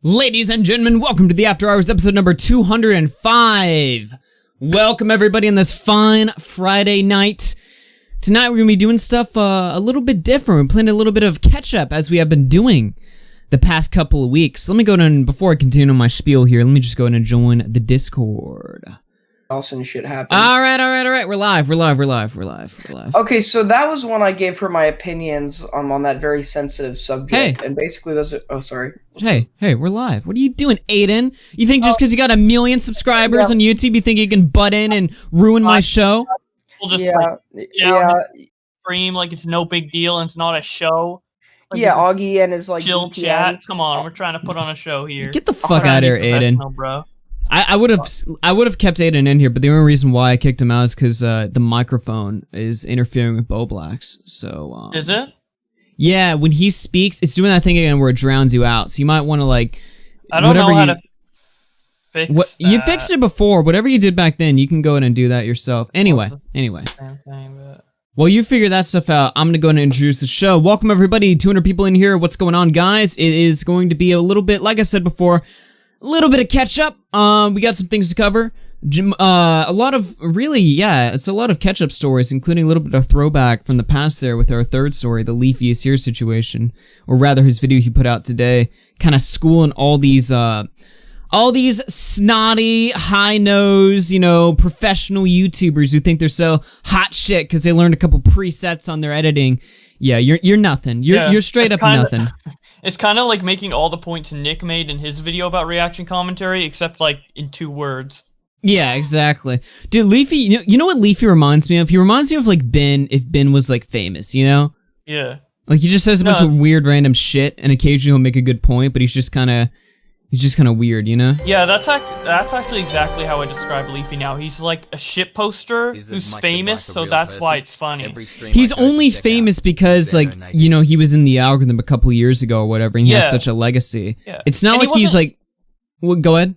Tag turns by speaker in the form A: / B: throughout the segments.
A: Ladies and gentlemen, welcome to the After Hours episode number 205. Welcome everybody on this fine Friday night. Tonight we're going to be doing stuff a little bit different. We're playing a little bit of catch-up as we have been doing the past couple of weeks. Let me go ahead and, before I continue my spiel here, let me just go ahead and join the Discord.
B: Awesome shit happened.
A: Alright. We're live.
B: Okay, so that was one I gave her my opinions on that very sensitive subject.
A: Hey.
B: And basically those are, oh, sorry.
A: Hey, we're live. What are you doing, Aiden? You think just because you got 1 million subscribers on YouTube, you think you can butt in and ruin my show?
C: We'll just stream like it's no big deal and it's not a show. Like,
B: Augie and his
C: chill chat. Come on, we're trying to put on a show here.
A: Get the fuck out of here, Aiden.
C: Bro.
A: I would have kept Aiden in here, but the only reason why I kicked him out is because the microphone is interfering with Bowblax. So
C: is it?
A: Yeah, when he speaks, it's doing that thing again where it drowns you out. So you might want to like.
C: I don't know how to fix that.
A: You fixed it before. Whatever you did back then, you can go in and do that yourself. Anyway. While you figure that stuff out, I'm gonna go ahead and introduce the show. Welcome everybody, 200 people in here. What's going on, guys? It is going to be a little bit, like I said before, a little bit of catch up. We got some things to cover. A lot of it's a lot of catch up stories, including a little bit of throwback from the past there with our third story, the LeafyIsHere situation, or rather his video he put out today, kind of schooling all these snotty, high-nose, professional YouTubers who think they're so hot shit because they learned a couple presets on their editing. Yeah, you're nothing. You're straight up nothing.
C: It's kind of like making all the points Nick made in his video about reaction commentary, except like in 2 words. Yeah,
A: exactly. Dude, Leafy, you know what Leafy reminds me of? He reminds me of like Ben, if Ben was like famous,
C: Yeah.
A: Like he just says a bunch of weird random shit, and occasionally he'll make a good point, but he's just kind of weird,
C: Yeah, that's actually exactly how I describe Leafy now. He's like a shit poster who's famous, so that's why it's funny.
A: He's only famous because, like, he was in the algorithm a couple years ago or whatever, and he has such a legacy. Yeah. It's not like he's like... Well, go ahead.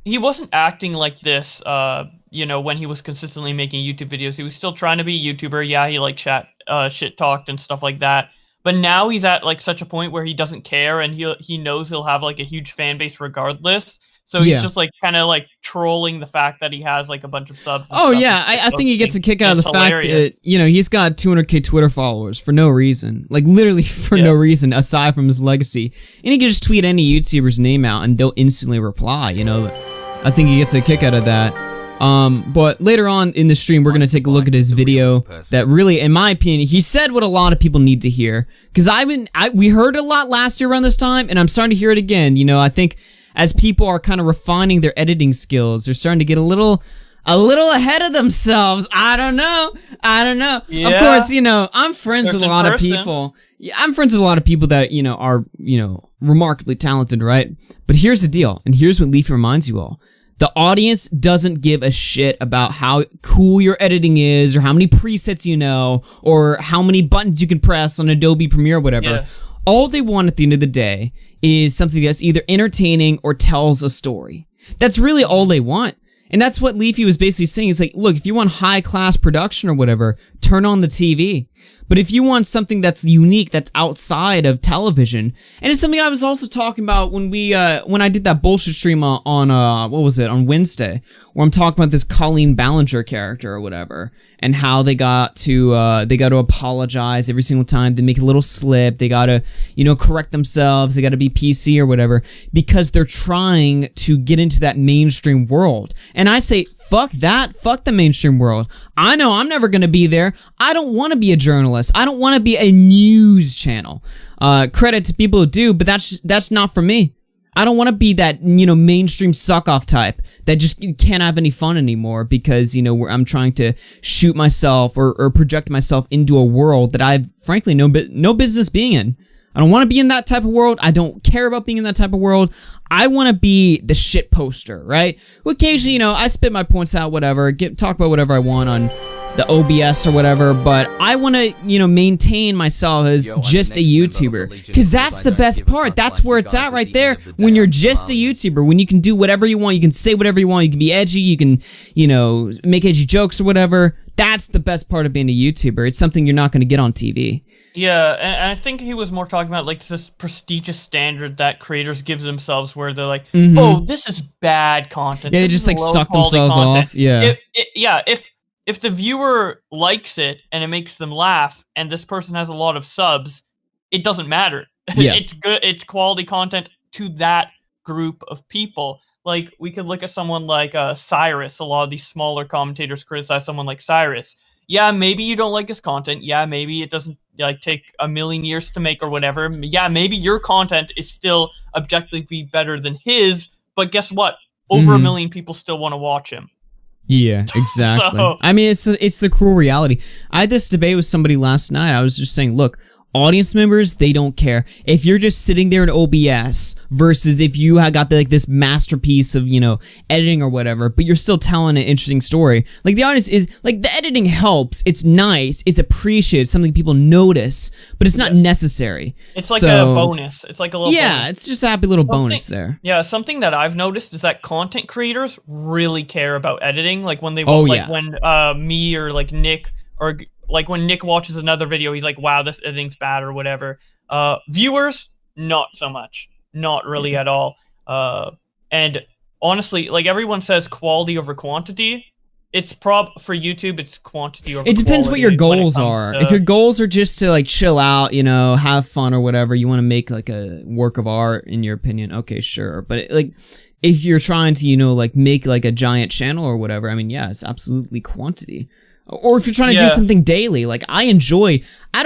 C: He wasn't acting like this, when he was consistently making YouTube videos. He was still trying to be a YouTuber. Yeah, he like shit talked and stuff like that. But now he's at like such a point where he doesn't care, and he knows he'll have like a huge fan base regardless. So he's just like kind of like trolling the fact that he has like a bunch of subs.
A: Oh yeah, I think he gets a kick out of the fact that he's got 200k Twitter followers for no reason, like literally for no reason aside from his legacy, and he can just tweet any YouTuber's name out and they'll instantly reply. I think he gets a kick out of that. But later on in the stream, we're gonna take a look at his video that really, in my opinion, he said what a lot of people need to hear. Because we heard a lot last year around this time, and I'm starting to hear it again. I think as people are kind of refining their editing skills, they're starting to get a little ahead of themselves. I don't know. Yeah. Of course, I'm friends with a lot of people. Yeah, I'm friends with a lot of people that, are, remarkably talented, right? But here's the deal, and here's what Leafy reminds you all. The audience doesn't give a shit about how cool your editing is, or how many presets you know, or how many buttons you can press on Adobe Premiere or whatever. Yeah. All they want at the end of the day is something that's either entertaining or tells a story. That's really all they want. And that's what Leafy was basically saying. It's like, look, if you want high-class production or whatever, turn on the TV. But if you want something that's unique, that's outside of television, and it's something I was also talking about when I did that bullshit stream on Wednesday, where I'm talking about this Colleen Ballinger character or whatever, and how they got to apologize every single time they make a little slip. They gotta, correct themselves. They gotta be PC or whatever, because they're trying to get into that mainstream world. And I say, fuck that. Fuck the mainstream world. I know I'm never gonna be there. I don't want to be a journalist. I don't want to be a news channel. Credit to people who do, but that's not for me. I don't want to be that, mainstream suck-off type that just can't have any fun anymore because, I'm trying to shoot myself or project myself into a world that I've, frankly, no business being in. I don't want to be in that type of world. I don't care about being in that type of world. I want to be the shit poster, right? Well, occasionally, I spit my points out, whatever, talk about whatever I want on the OBS or whatever, but I want to, maintain myself as just a YouTuber, because that's the best part. That's where it's at right there, when you're just a YouTuber, when you can do whatever you want, you can say whatever you want, you can be edgy, you can, make edgy jokes or whatever. That's the best part of being a YouTuber. It's something you're not going to get on TV.
C: Yeah, and I think he was more talking about like this prestigious standard that creators give themselves, where they're like, "Oh, this is bad content."
A: Yeah, they just like suck themselves off. Yeah,
C: if the viewer likes it and it makes them laugh, and this person has a lot of subs, it doesn't matter.
A: Yeah,
C: it's good. It's quality content to that group of people. Like we could look at someone like Cyrus. A lot of these smaller commentators criticize someone like Cyrus. Yeah, maybe you don't like his content. Yeah, maybe it doesn't like take a million years to make or whatever. Yeah, maybe your content is still objectively better than his, but guess what? Over a million people still want to watch him.
A: Yeah, exactly.
C: So,
A: I mean, it's the cruel reality. I had this debate with somebody last night. I was just saying, look, audience members, they don't care. If you're just sitting there in OBS versus if you got like this masterpiece of, you know, editing or whatever, but you're still telling an interesting story. Like the audience is, like the editing helps, it's nice, it's appreciated, something people notice, but it's not necessary.
C: It's like a bonus. It's like a little bonus.
A: It's just a happy little bonus there.
C: Yeah, something that I've noticed is that content creators really care about editing. Like when they, when me or like Nick or like when Nick watches another video, he's like, wow, this editing's bad or whatever. Viewers, not so much. Not really at all. And honestly, like everyone says quality over quantity. It's for YouTube, it's quantity over quality.
A: It depends what your goals are. If your goals are just to like chill out, you know, have fun or whatever, you want to make like a work of art in your opinion, okay, sure. But like if you're trying to, you know, like make like a giant channel or whatever, I mean, yeah, it's absolutely quantity. Or if you're trying to do something daily, like I don't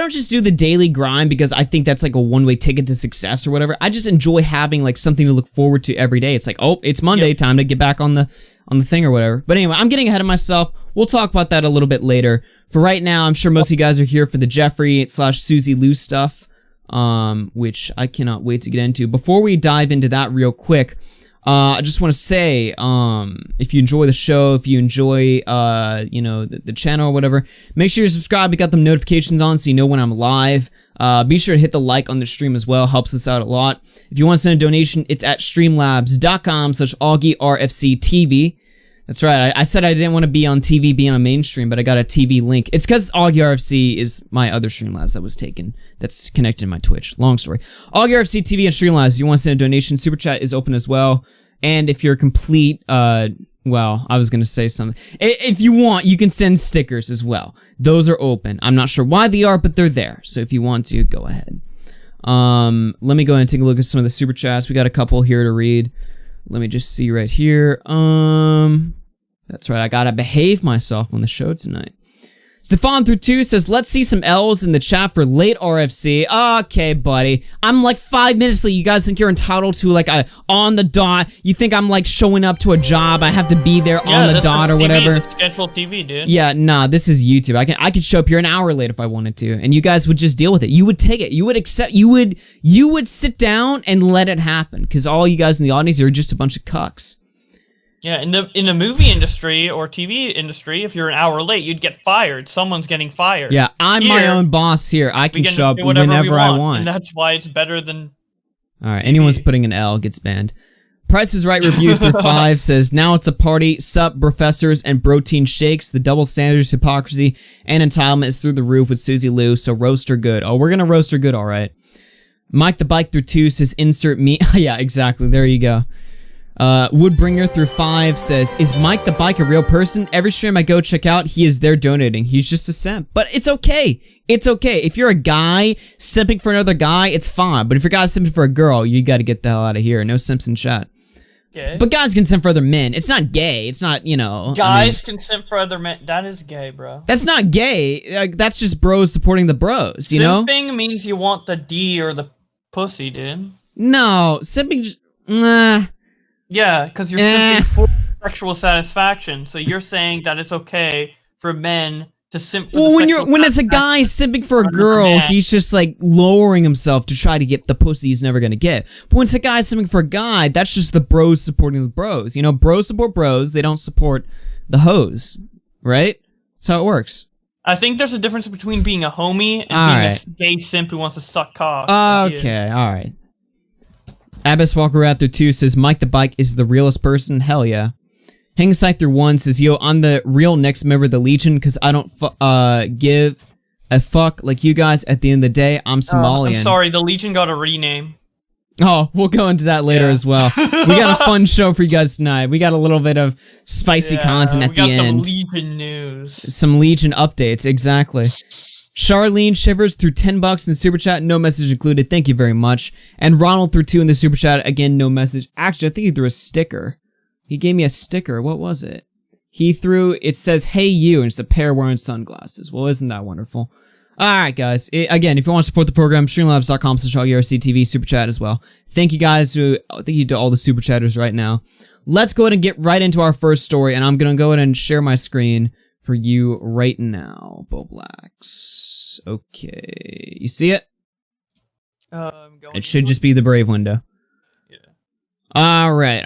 A: just do the daily grind because I think that's like a one-way ticket to success or whatever. I just enjoy having like something to look forward to every day. It's like, oh, it's Monday, time to get back on the thing or whatever. But anyway, I'm getting ahead of myself. We'll talk about that a little bit later. For right now, I'm sure most of you guys are here for the Jeffree / Suzy Lu stuff, which I cannot wait to get into. Before we dive into that real quick, I just want to say, if you enjoy the show, if you enjoy, you know, the channel or whatever, make sure you subscribe. You got them notifications on so you know when I'm live. Be sure to hit the like on the stream as well. Helps us out a lot. If you want to send a donation, it's at streamlabs.com/AugieRFCTV. That's right. I said I didn't want to be on TV, being on mainstream, but I got a TV link. It's because AugieRFC is my other Streamlabs that was taken. That's connected to my Twitch. Long story. AugieRFC TV and Streamlabs. If you want to send a donation, Super Chat is open as well. And if you're a complete, well, I was going to say something. If you want, you can send stickers as well. Those are open. I'm not sure why they are, but they're there. So if you want to, go ahead. Let me go ahead and take a look at some of the Super Chats. We got a couple here to read. Let me just see right here. That's right, I gotta behave myself on the show tonight. Stefan32 says, let's see some L's in the chat for late RFC. Okay, buddy. I'm like 5 minutes late. You guys think you're entitled to like a on the dot? You think I'm like showing up to a job? I have to be there on the dot or whatever?
C: It's scheduled TV, dude.
A: Yeah, nah, this is YouTube. I could show up here an hour late if I wanted to, and you guys would just deal with it. You would take it. You would accept. You would sit down and let it happen, because all you guys in the audience are just a bunch of cucks.
C: Yeah, in the movie industry or TV industry, if you're an hour late, you'd get fired. Someone's getting fired.
A: Yeah, I'm my own boss here. I can show up whenever I want.
C: And that's why it's better than
A: Alright, anyone's putting an L gets banned. Price is Right review through 5 says, now it's a party, sup, professors and protein shakes. The double standards, hypocrisy, and entitlement is through the roof with Suzy Lu, so roast her good. Oh, we're gonna roast her good, alright. Mike the Bike through 2 says, insert me. Yeah, exactly, there you go. Woodbringer through 5 says, is Mike the Bike a real person? Every stream I go check out, he is there donating. He's just a simp. But it's okay. It's okay. If you're a guy simping for another guy, it's fine. But if you're a guy simping for a girl, you gotta get the hell out of here. No simps in chat.
C: Okay.
A: But guys can simp for other men. It's not gay. It's not, you know.
C: Guys can simp for other men. That is gay, bro.
A: That's not gay. Like, that's just bros supporting the bros, you know?
C: Simping means you want the D or the pussy, dude.
A: No. Simping just... Nah.
C: Yeah, because you're simping for sexual satisfaction. So you're saying that it's okay for men to simp for
A: when it's a guy simping for a girl, he's just like lowering himself to try to get the pussy he's never gonna get. But when it's a guy simping for a guy, that's just the bros supporting the bros. You know, bros support bros, they don't support the hoes. Right? That's how it works.
C: I think there's a difference between being a homie and being a gay simp who wants to suck cock.
A: Okay, alright. Abbas Walker out there 2 says, Mike the Bike is the realest person. Hell yeah. Hangsight through 1 says, yo, I'm the real next member of the Legion because I don't give a fuck like you guys. At the end of the day, I'm Somalian.
C: I'm sorry, the Legion got a rename.
A: Oh, we'll go into that later as well. We got a fun show for you guys tonight. We got a little bit of spicy content at the end.
C: We got some Legion news.
A: Some Legion updates, exactly. Charlene Shivers threw $10 in the super chat, no message included. Thank you very much. And Ronald threw 2 in the super chat, again, no message. Actually, I think he threw a sticker. He gave me a sticker. What was it? He threw, it says, "Hey you," and it's a pair wearing sunglasses. Well, isn't that wonderful? Alright, guys. Again, if you want to support the program, streamlabs.com/AugieRFC super chat as well. Thank you guys. Thank you to all the super chatters right now. Let's go ahead and get right into our first story, and I'm going to go ahead and share my screen for you right now, Bowblax. Okay. You see it? It should just be the Brave window. Alright.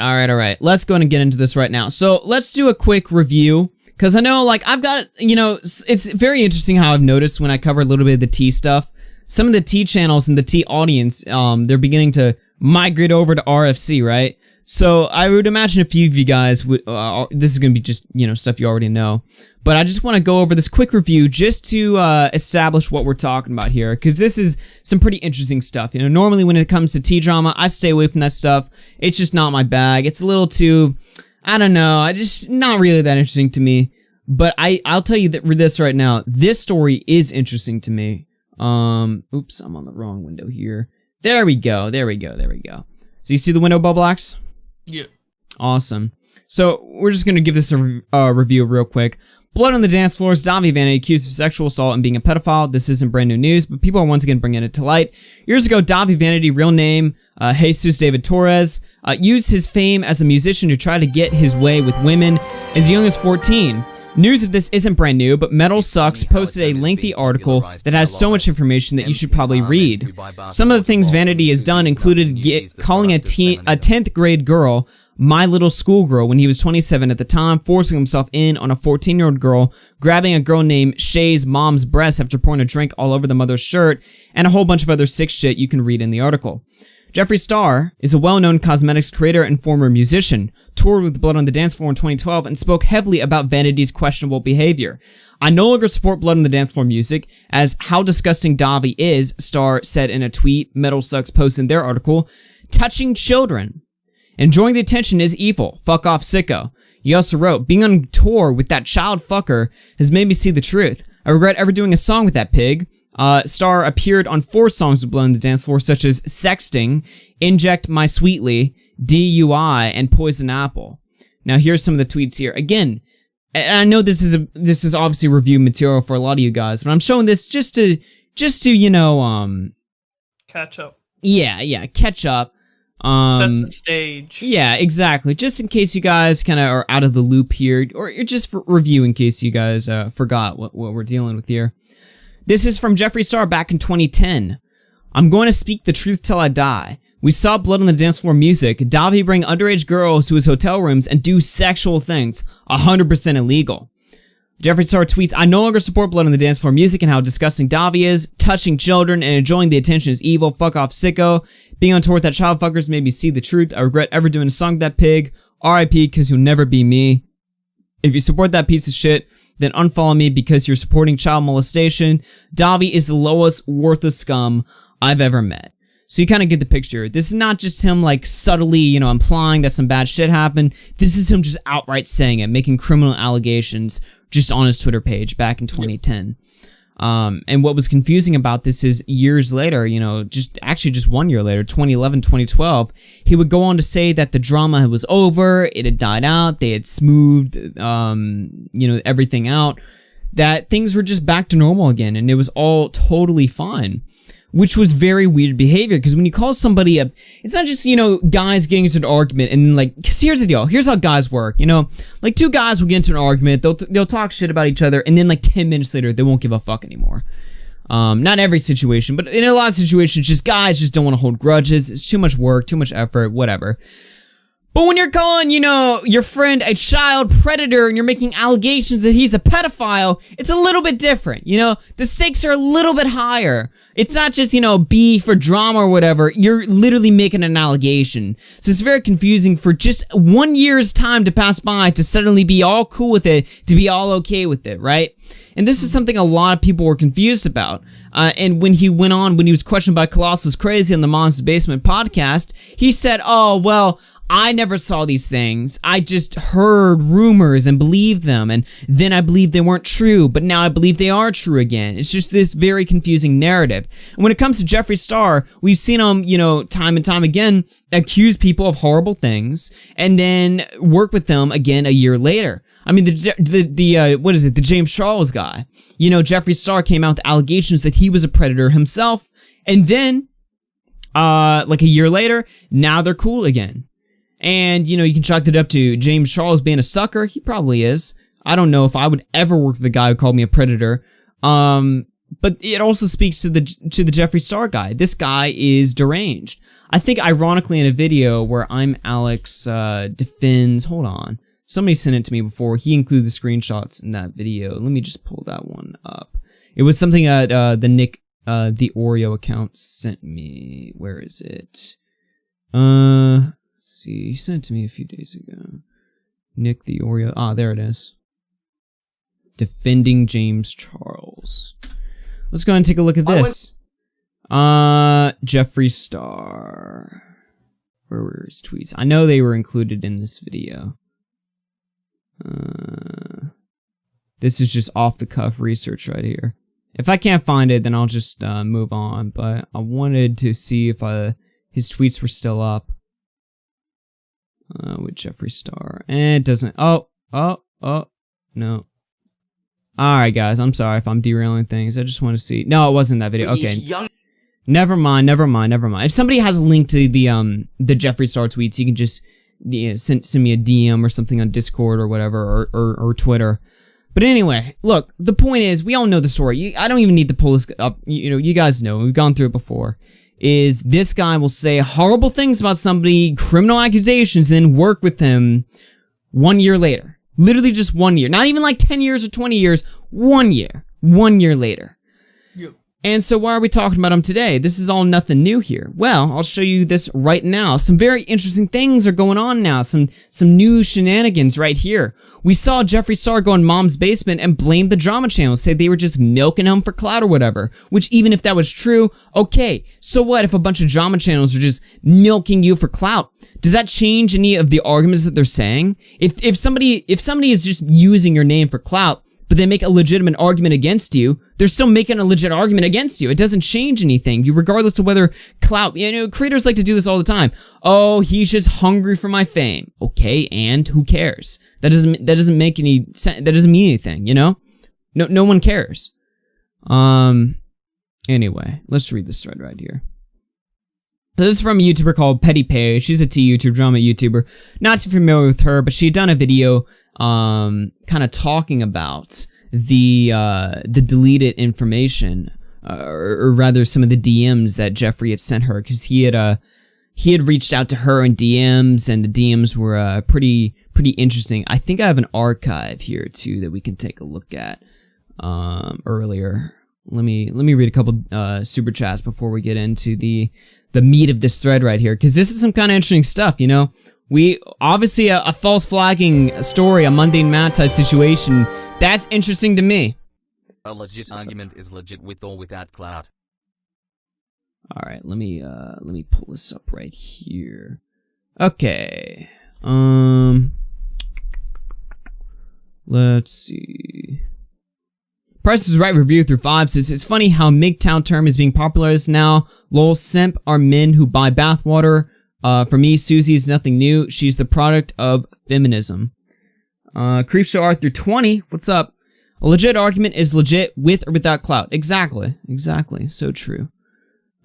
A: Let's go ahead and get into this right now. So, let's do a quick review. Because I know, like, I've got, you know, it's very interesting how I've noticed when I cover a little bit of the T stuff. Some of the T channels and the T audience, they're beginning to migrate over to RFC, right? So, I would imagine a few of you guys would, this is going to be just, you know, stuff you already know. But I just want to go over this quick review just to establish what we're talking about here. Because this is some pretty interesting stuff. You know, normally when it comes to T drama, I stay away from that stuff. It's just not my bag. It's a little too, I don't know, I just, not really that interesting to me. But I'll tell you that this right now, this story is interesting to me. Oops, I'm on the wrong window here. There we go. So you see the window, Bowblax?
C: Yeah.
A: Awesome. So we're just gonna give this a review real quick. Blood on the dance floor is Dahvie Vanity accused of sexual assault and being a pedophile. This isn't brand new news, but people are once again bringing it to light. Years ago, Dahvie Vanity, real name Jesus David Torres, used his fame as a musician to try to get his way with women as young as 14. News of this isn't brand new, but Metal Sucks posted a lengthy article that has so much information that you should probably read. Some of the things Vanity has done included calling a 10th grade girl my little schoolgirl when he was 27 at the time, forcing himself in on a 14-year-old girl, grabbing a girl named Shay's mom's breast after pouring a drink all over the mother's shirt, and a whole bunch of other sick shit you can read in the article. Jeffree Star is a well-known cosmetics creator and former musician, toured with Blood on the Dance Floor in 2012, and spoke heavily about Vanity's questionable behavior. "I no longer support Blood on the Dance Floor music, as how disgusting Dahvie is," Star said in a tweet Metal Sucks posted in their article. "Touching children. Enjoying the attention is evil. Fuck off, sicko." He also wrote, "Being on tour with that child fucker has made me see the truth. I regret ever doing a song with that pig." Star appeared on 4 songs with Blood on the Dance Floor, such as Sexting, Inject My Sweetly, DUI, and Poison Apple. Now, here's some of the tweets here. Again, and I know this is obviously review material for a lot of you guys, but I'm showing this just to you know,
C: catch up.
A: Yeah, catch up.
C: Set the stage.
A: Yeah, exactly. Just in case you guys kind of are out of the loop here, or you're just for review in case you guys forgot what we're dealing with here. This is from Jeffree Star back in 2010. "I'm going to speak the truth till I die. We saw Blood on the Dance Floor music. Dahvie bring underage girls to his hotel rooms and do sexual things. 100% illegal." Jeffree Star tweets, "I no longer support Blood on the Dance Floor music and how disgusting Dahvie is. Touching children and enjoying the attention is evil. Fuck off, sicko. Being on tour with that child fuckers made me see the truth. I regret ever doing a song with that pig. RIP, because you'll never be me. If you support that piece of shit, then unfollow me because you're supporting child molestation. Dahvie is the lowest, worthless scum I've ever met." So you kind of get the picture. This is not just him, like, subtly, you know, implying that some bad shit happened. This is him just outright saying it, making criminal allegations just on his Twitter page back in 2010. And what was confusing about this is years later, you know, just 1 year later, 2011, 2012, he would go on to say that the drama was over, it had died out, they had smoothed, you know, everything out, that things were just back to normal again, and it was all totally fine. Which was very weird behavior, because when you call somebody a, it's not just, you know, guys getting into an argument, and like, cause here's the deal, here's how guys work, you know, like 2 guys will get into an argument, they'll talk shit about each other, and then like 10 minutes later, they won't give a fuck anymore. Not every situation, but in a lot of situations, just guys just don't want to hold grudges, it's too much work, too much effort, whatever. But when you're calling, you know, your friend a child predator and you're making allegations that he's a pedophile, it's a little bit different, you know? The stakes are a little bit higher. It's not just, you know, beef or drama or whatever. You're literally making an allegation. So it's very confusing for just 1 year's time to pass by to suddenly be all cool with it, to be all okay with it, right? And this is something a lot of people were confused about. And when he went on, when he was questioned by Colossus Crazy on the Monsters Basement podcast, he said, oh, well, I never saw these things. I just heard rumors and believed them, and then I believed they weren't true, but now I believe they are true again. It's just this very confusing narrative. And when it comes to Jeffree Star, we've seen him, you know, time and time again, accuse people of horrible things, and then work with them again a year later. I mean, what is it, the James Charles guy. You know, Jeffree Star came out with allegations that he was a predator himself, and then, like a year later, now they're cool again. And, you know, you can chalk it up to James Charles being a sucker. He probably is. I don't know if I would ever work with a guy who called me a predator. But it also speaks to the Jeffree Star guy. This guy is deranged. I think, ironically, in a video where I'm Alex defends... Hold on. Somebody sent it to me before. He included the screenshots in that video. Let me just pull that one up. It was something that the Nick, the Oreo account sent me. Where is it? See, he sent it to me a few days ago. Nick the Oreo. Ah, there it is. Defending James Charles. Let's go ahead and take a look at this. Jeffree Star. Where were his tweets? I know they were included in this video. This is just off the cuff research right here. If I can't find it, then I'll just move on. But I wanted to see if his tweets were still up. With Jeffree Star. And it doesn't. Oh, no. Alright, guys. I'm sorry if I'm derailing things. I just want to see. No, it wasn't that video. Okay. Never mind. If somebody has a link to the Jeffree Star tweets, you can just send me a DM or something on Discord or whatever, or Twitter. But anyway, look, the point is, we all know the story. I don't even need to pull this up. You know, you guys know. We've gone through it before. Is this guy will say horrible things about somebody, criminal accusations, then work with him 1 year later. Literally just 1 year. Not even like 10 years or 20 years. 1 year. 1 year later. Yep. And so why are we talking about him today? This is all nothing new here. Well, I'll show you this right now. Some very interesting things are going on now. Some new shenanigans right here. We saw Jeffree Star go in Mom's Basement and blame the drama channel, say they were just milking him for clout or whatever. Which, even if that was true, okay, so what if a bunch of drama channels are just milking you for clout? Does that change any of the arguments that they're saying? If somebody is just using your name for clout, but they make a legitimate argument against you, they're still making a legit argument against you. It doesn't change anything, regardless of whether clout, you know, creators like to do this all the time. Oh, he's just hungry for my fame. Okay, and who cares? That doesn't make any sense. That doesn't mean anything, you know? No one cares. Anyway, let's read this thread right here. So this is from a YouTuber called Petty Pay. She's a T-YouTube drama YouTuber. Not too familiar with her, but she had done a video kind of talking about the deleted information, or rather some of the DMs that Jeffree had sent her, because he had reached out to her in DMs, and the DMs were pretty interesting. I think I have an archive here too that we can take a look at earlier. Let me read a couple super chats before we get into the meat of this thread right here, because this is some kind of interesting stuff, you know? We, obviously a false flagging story, a mundane math type situation, that's interesting to me.
D: A legit argument is legit with or without clout.
A: Alright, let me pull this up right here. Okay. Let's see. Price is Right review through 5 says, it's funny how MGTOW term is being popularized now. Lol, simp are men who buy bathwater. For me, Suzy is nothing new. She's the product of feminism. Creepshow Arthur 20, what's up? A legit argument is legit with or without clout. Exactly. So true.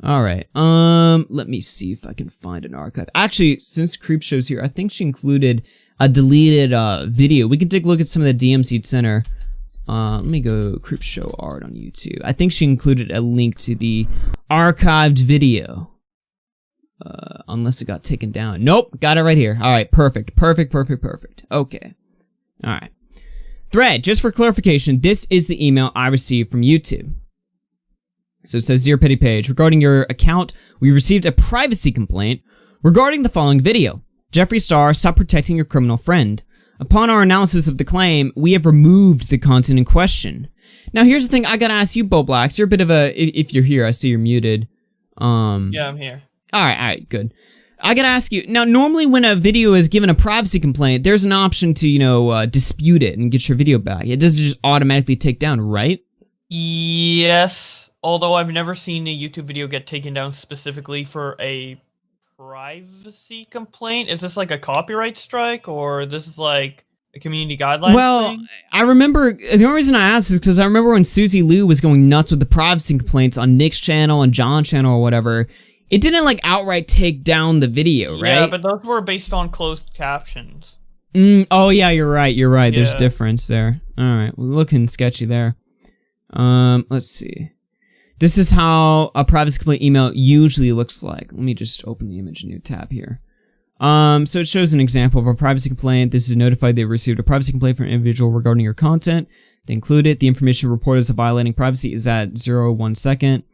A: Alright, let me see if I can find an archive. Actually, since Creepshow's here, I think she included a deleted video. We can take a look at some of the DMs he'd sent her. Let me go Creepshow Art on YouTube. I think she included a link to the archived video. Unless it got taken down. Nope, got it right here. All right, perfect. Okay. All right. Thread, just for clarification, this is the email I received from YouTube. So it says, Dear Petty Page, regarding your account, we received a privacy complaint regarding the following video. Jeffree Star, stop protecting your criminal friend. Upon our analysis of the claim, we have removed the content in question. Now, here's the thing I gotta ask you, Bowblax. You're a bit of a... If you're here, I see you're muted.
C: Yeah, I'm here.
A: Alright, good. I gotta ask you, now, normally when a video is given a privacy complaint, there's an option to, you know, dispute it and get your video back. It doesn't just automatically take down, right?
C: Yes, although I've never seen a YouTube video get taken down specifically for a privacy complaint. Is this like a copyright strike, or this is like a community guidelines thing?
A: I remember, the only reason I asked is because I remember when Suzy Lu was going nuts with the privacy complaints on Nick's channel and John's channel or whatever, it didn't like outright take down the video, right?
C: Yeah, but those were based on closed captions.
A: Oh yeah, you're right.
C: Yeah.
A: There's difference there. Alright, well, looking sketchy there. Let's see. This is how a privacy complaint email usually looks like. Let me just open the image in a new tab here. So it shows an example of a privacy complaint. This is notified they received a privacy complaint from an individual regarding your content. They include it. The information reported as violating privacy is at 0.1 second.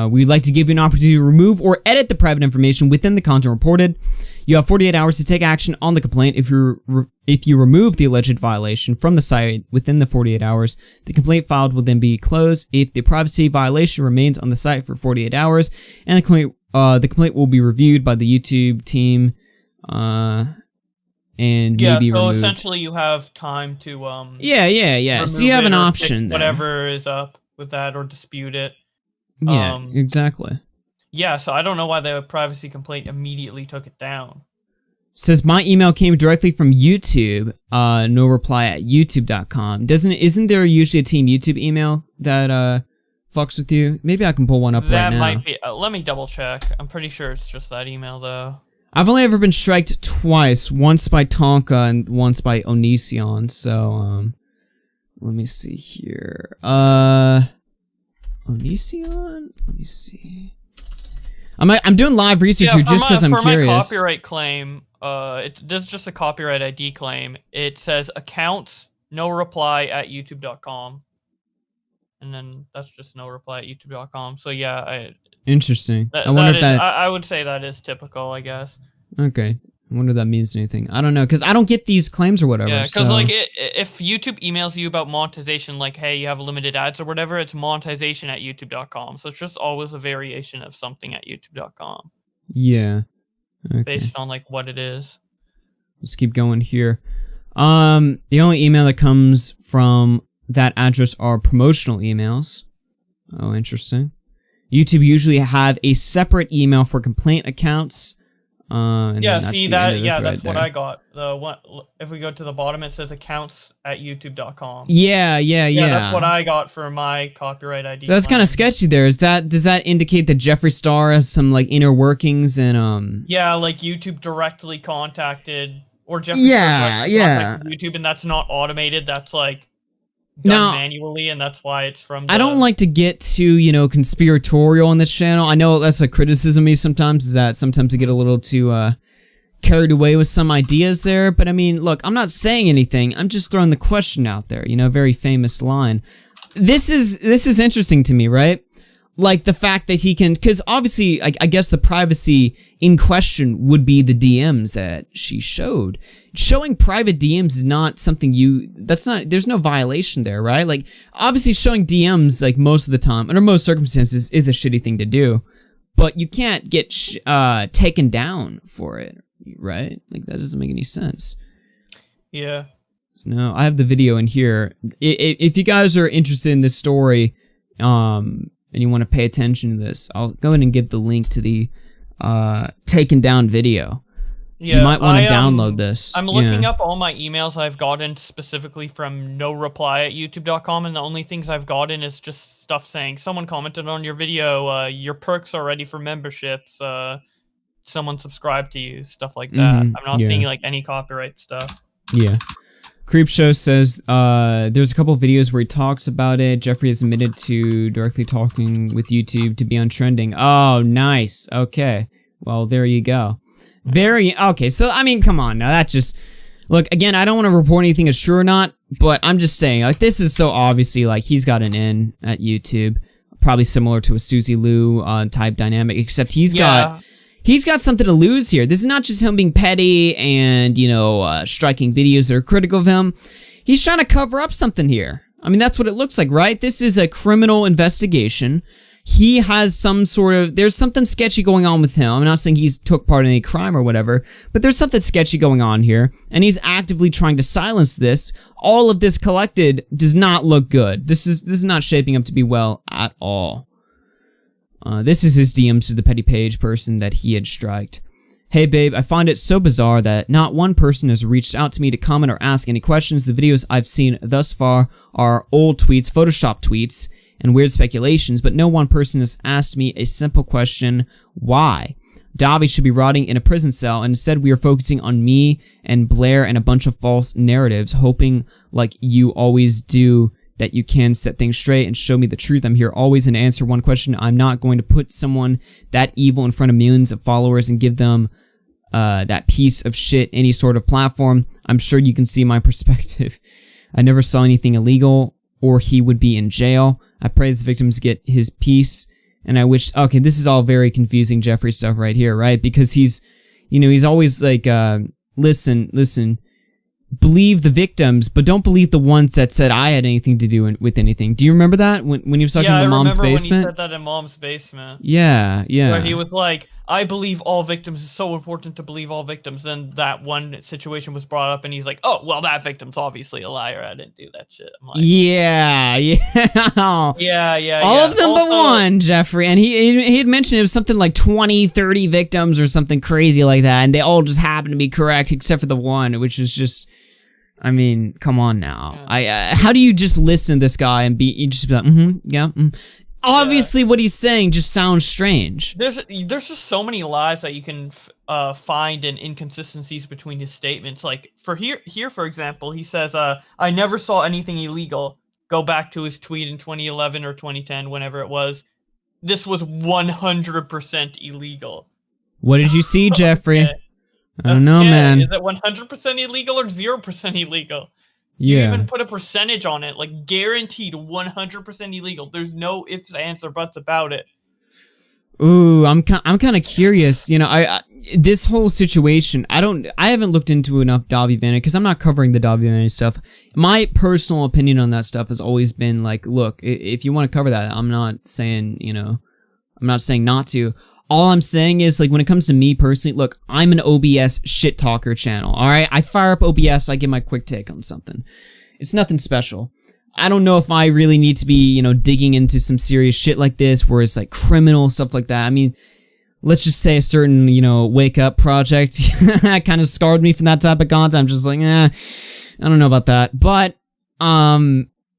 A: We'd like to give you an opportunity to remove or edit the private information within the content reported. You have 48 hours to take action on the complaint. If you remove the alleged violation from the site within the 48 hours, the complaint filed will then be closed. If the privacy violation remains on the site for 48 hours, and the complaint will be reviewed by the YouTube team, and maybe removed.
C: Essentially you have time to
A: Yeah. So you have an option there.
C: Whatever is up with that, or dispute it.
A: Yeah, exactly.
C: Yeah, so I don't know why the privacy complaint immediately took it down.
A: Says my email came directly from YouTube. No reply at youtube.com. Isn't there usually a Team YouTube email that fucks with you? Maybe I can pull one up right now.
C: That might be. Let me double check. I'm pretty sure it's just that email though.
A: I've only ever been striked twice. Once by Tonka and once by Onision. So let me see here. Onision? Let me see. I'm doing live research here just because I'm curious.
C: For my copyright claim, this is just a copyright ID claim. It says accounts, no reply at youtube.com. And then that's just no reply at youtube.com. So yeah,
A: interesting. I wonder if that...
C: I would say that is typical, I guess.
A: Okay. I wonder if that means anything. I don't know, because I don't get these claims or whatever.
C: Yeah, because like if YouTube emails you about monetization, like, hey, you have limited ads or whatever, it's monetization at youtube.com. So it's just always a variation of something at youtube.com.
A: Yeah. Okay.
C: Based on like what it is.
A: Let's keep going here. The only email that comes from that address are promotional emails. Oh, interesting. YouTube usually have a separate email for complaint accounts.
C: Yeah, see that? Yeah, that's what I got. The one, if we go to the bottom, it says accounts at youtube.com.
A: Yeah.
C: That's what I got for my copyright ID.
A: That's kind of sketchy. There does that indicate that Jeffree Star has some like inner workings and
C: Yeah, like YouTube directly contacted, or Jeffree Star directly contacted YouTube, and that's not automated. That's like done manually, and that's why it's from
A: I don't like to get too, conspiratorial on this channel. I know that's a criticism of me sometimes, is that sometimes I get a little too carried away with some ideas there, but I mean, look, I'm not saying anything. I'm just throwing the question out there, very famous line. This is interesting to me, right? Like the fact that he can, because obviously, I guess the privacy in question would be the DMs that she showed. Showing private DMs is not something there's no violation there, right? Like, obviously showing DMs, like, most of the time, under most circumstances, is a shitty thing to do. But you can't get taken down for it, right? Like, that doesn't make any sense.
C: Yeah.
A: No, I have the video in here. If you guys are interested in this story, and you want to pay attention to this, I'll go ahead and give the link to the taken down video. Yeah, you might want to download this.
C: I'm looking up all my emails I've gotten specifically from no reply at youtube.com, and the only things I've gotten is just stuff saying, someone commented on your video, your perks are ready for memberships, someone subscribed to you, stuff like that. I'm not seeing like any copyright stuff.
A: Yeah. Creepshow says there's a couple of videos where he talks about it. Jeffree has admitted to directly talking with YouTube to be on trending. Oh, nice. Okay. Well, there you go. Okay, so, I mean, come on now. That just... Look, again, I don't want to report anything as true or not, but I'm just saying, like, this is so obviously, like, he's got an in at YouTube. Probably similar to a Suzy Lu type dynamic, except he's got something to lose here. This is not just him being petty and, you know, striking videos that are critical of him. He's trying to cover up something here. I mean, that's what it looks like, right? This is a criminal investigation. He has some sort of... There's something sketchy going on with him. I'm not saying he's took part in any crime or whatever, but there's something sketchy going on here, and he's actively trying to silence this. All of this collected does not look good. This is not shaping up to be well at all. This is his DMs to the petty page person that he had striked. Hey babe, I find it so bizarre that not one person has reached out to me to comment or ask any questions. The videos I've seen thus far are old tweets, Photoshop tweets, and weird speculations, but no one person has asked me a simple question: why? Dahvie should be rotting in a prison cell, and instead we are focusing on me and Blair and a bunch of false narratives, hoping, like you always do, that you can set things straight and show me the truth. I'm here always and answer one question. I'm not going to put someone that evil in front of millions of followers and give them that piece of shit any sort of platform. I'm sure you can see my perspective. I never saw anything illegal, or he would be in jail. I pray his victims get his peace, and I wish... Okay, this is all very confusing Jeffree stuff right here, right? Because he's, you know, he's always like, listen, believe the victims, but don't believe the ones that said I had anything to do with anything. Do you remember that? When he was talking in the mom's basement? Yeah, I remember when he
C: said that in mom's basement.
A: Yeah.
C: Where he was like, I believe all victims. It's so important to believe all victims. Then that one situation was brought up, and he's like, oh, well, that victim's obviously a liar. I didn't do that shit. I'm like,
A: yeah. All of them but one, Jeffree. And he had mentioned it was something like 20, 30 victims or something crazy like that, and they all just happened to be correct except for the one, which is just... I mean, come on now. How do you just listen to this guy and be like, Obviously, what he's saying just sounds strange.
C: There's just so many lies that you can find and inconsistencies between his statements. Like here, for example, he says, "I never saw anything illegal." Go back to his tweet in 2011 or 2010, whenever it was. This was 100% illegal.
A: What did you see, Jeffree? Okay. I don't know, man.
C: Is it 100% illegal or 0% illegal?
A: Yeah.
C: You even put a percentage on it, like guaranteed 100% illegal. There's no ifs, ands, or buts about it.
A: Ooh, I'm kind of curious. You know, this whole situation, I haven't looked into enough Dahvie Vanity because I'm not covering the Dahvie Vanity stuff. My personal opinion on that stuff has always been like, look, if you want to cover that, I'm not saying, you know, I'm not saying not to. All I'm saying is, like, when it comes to me personally, look, I'm an OBS shit talker channel, alright? I fire up OBS, I give my quick take on something. It's nothing special. I don't know if I really need to be, you know, digging into some serious shit like this, where it's, like, criminal stuff like that. I mean, let's just say a certain, you know, wake up project kind of scarred me from that type of content. I'm just like, I don't know about that. But,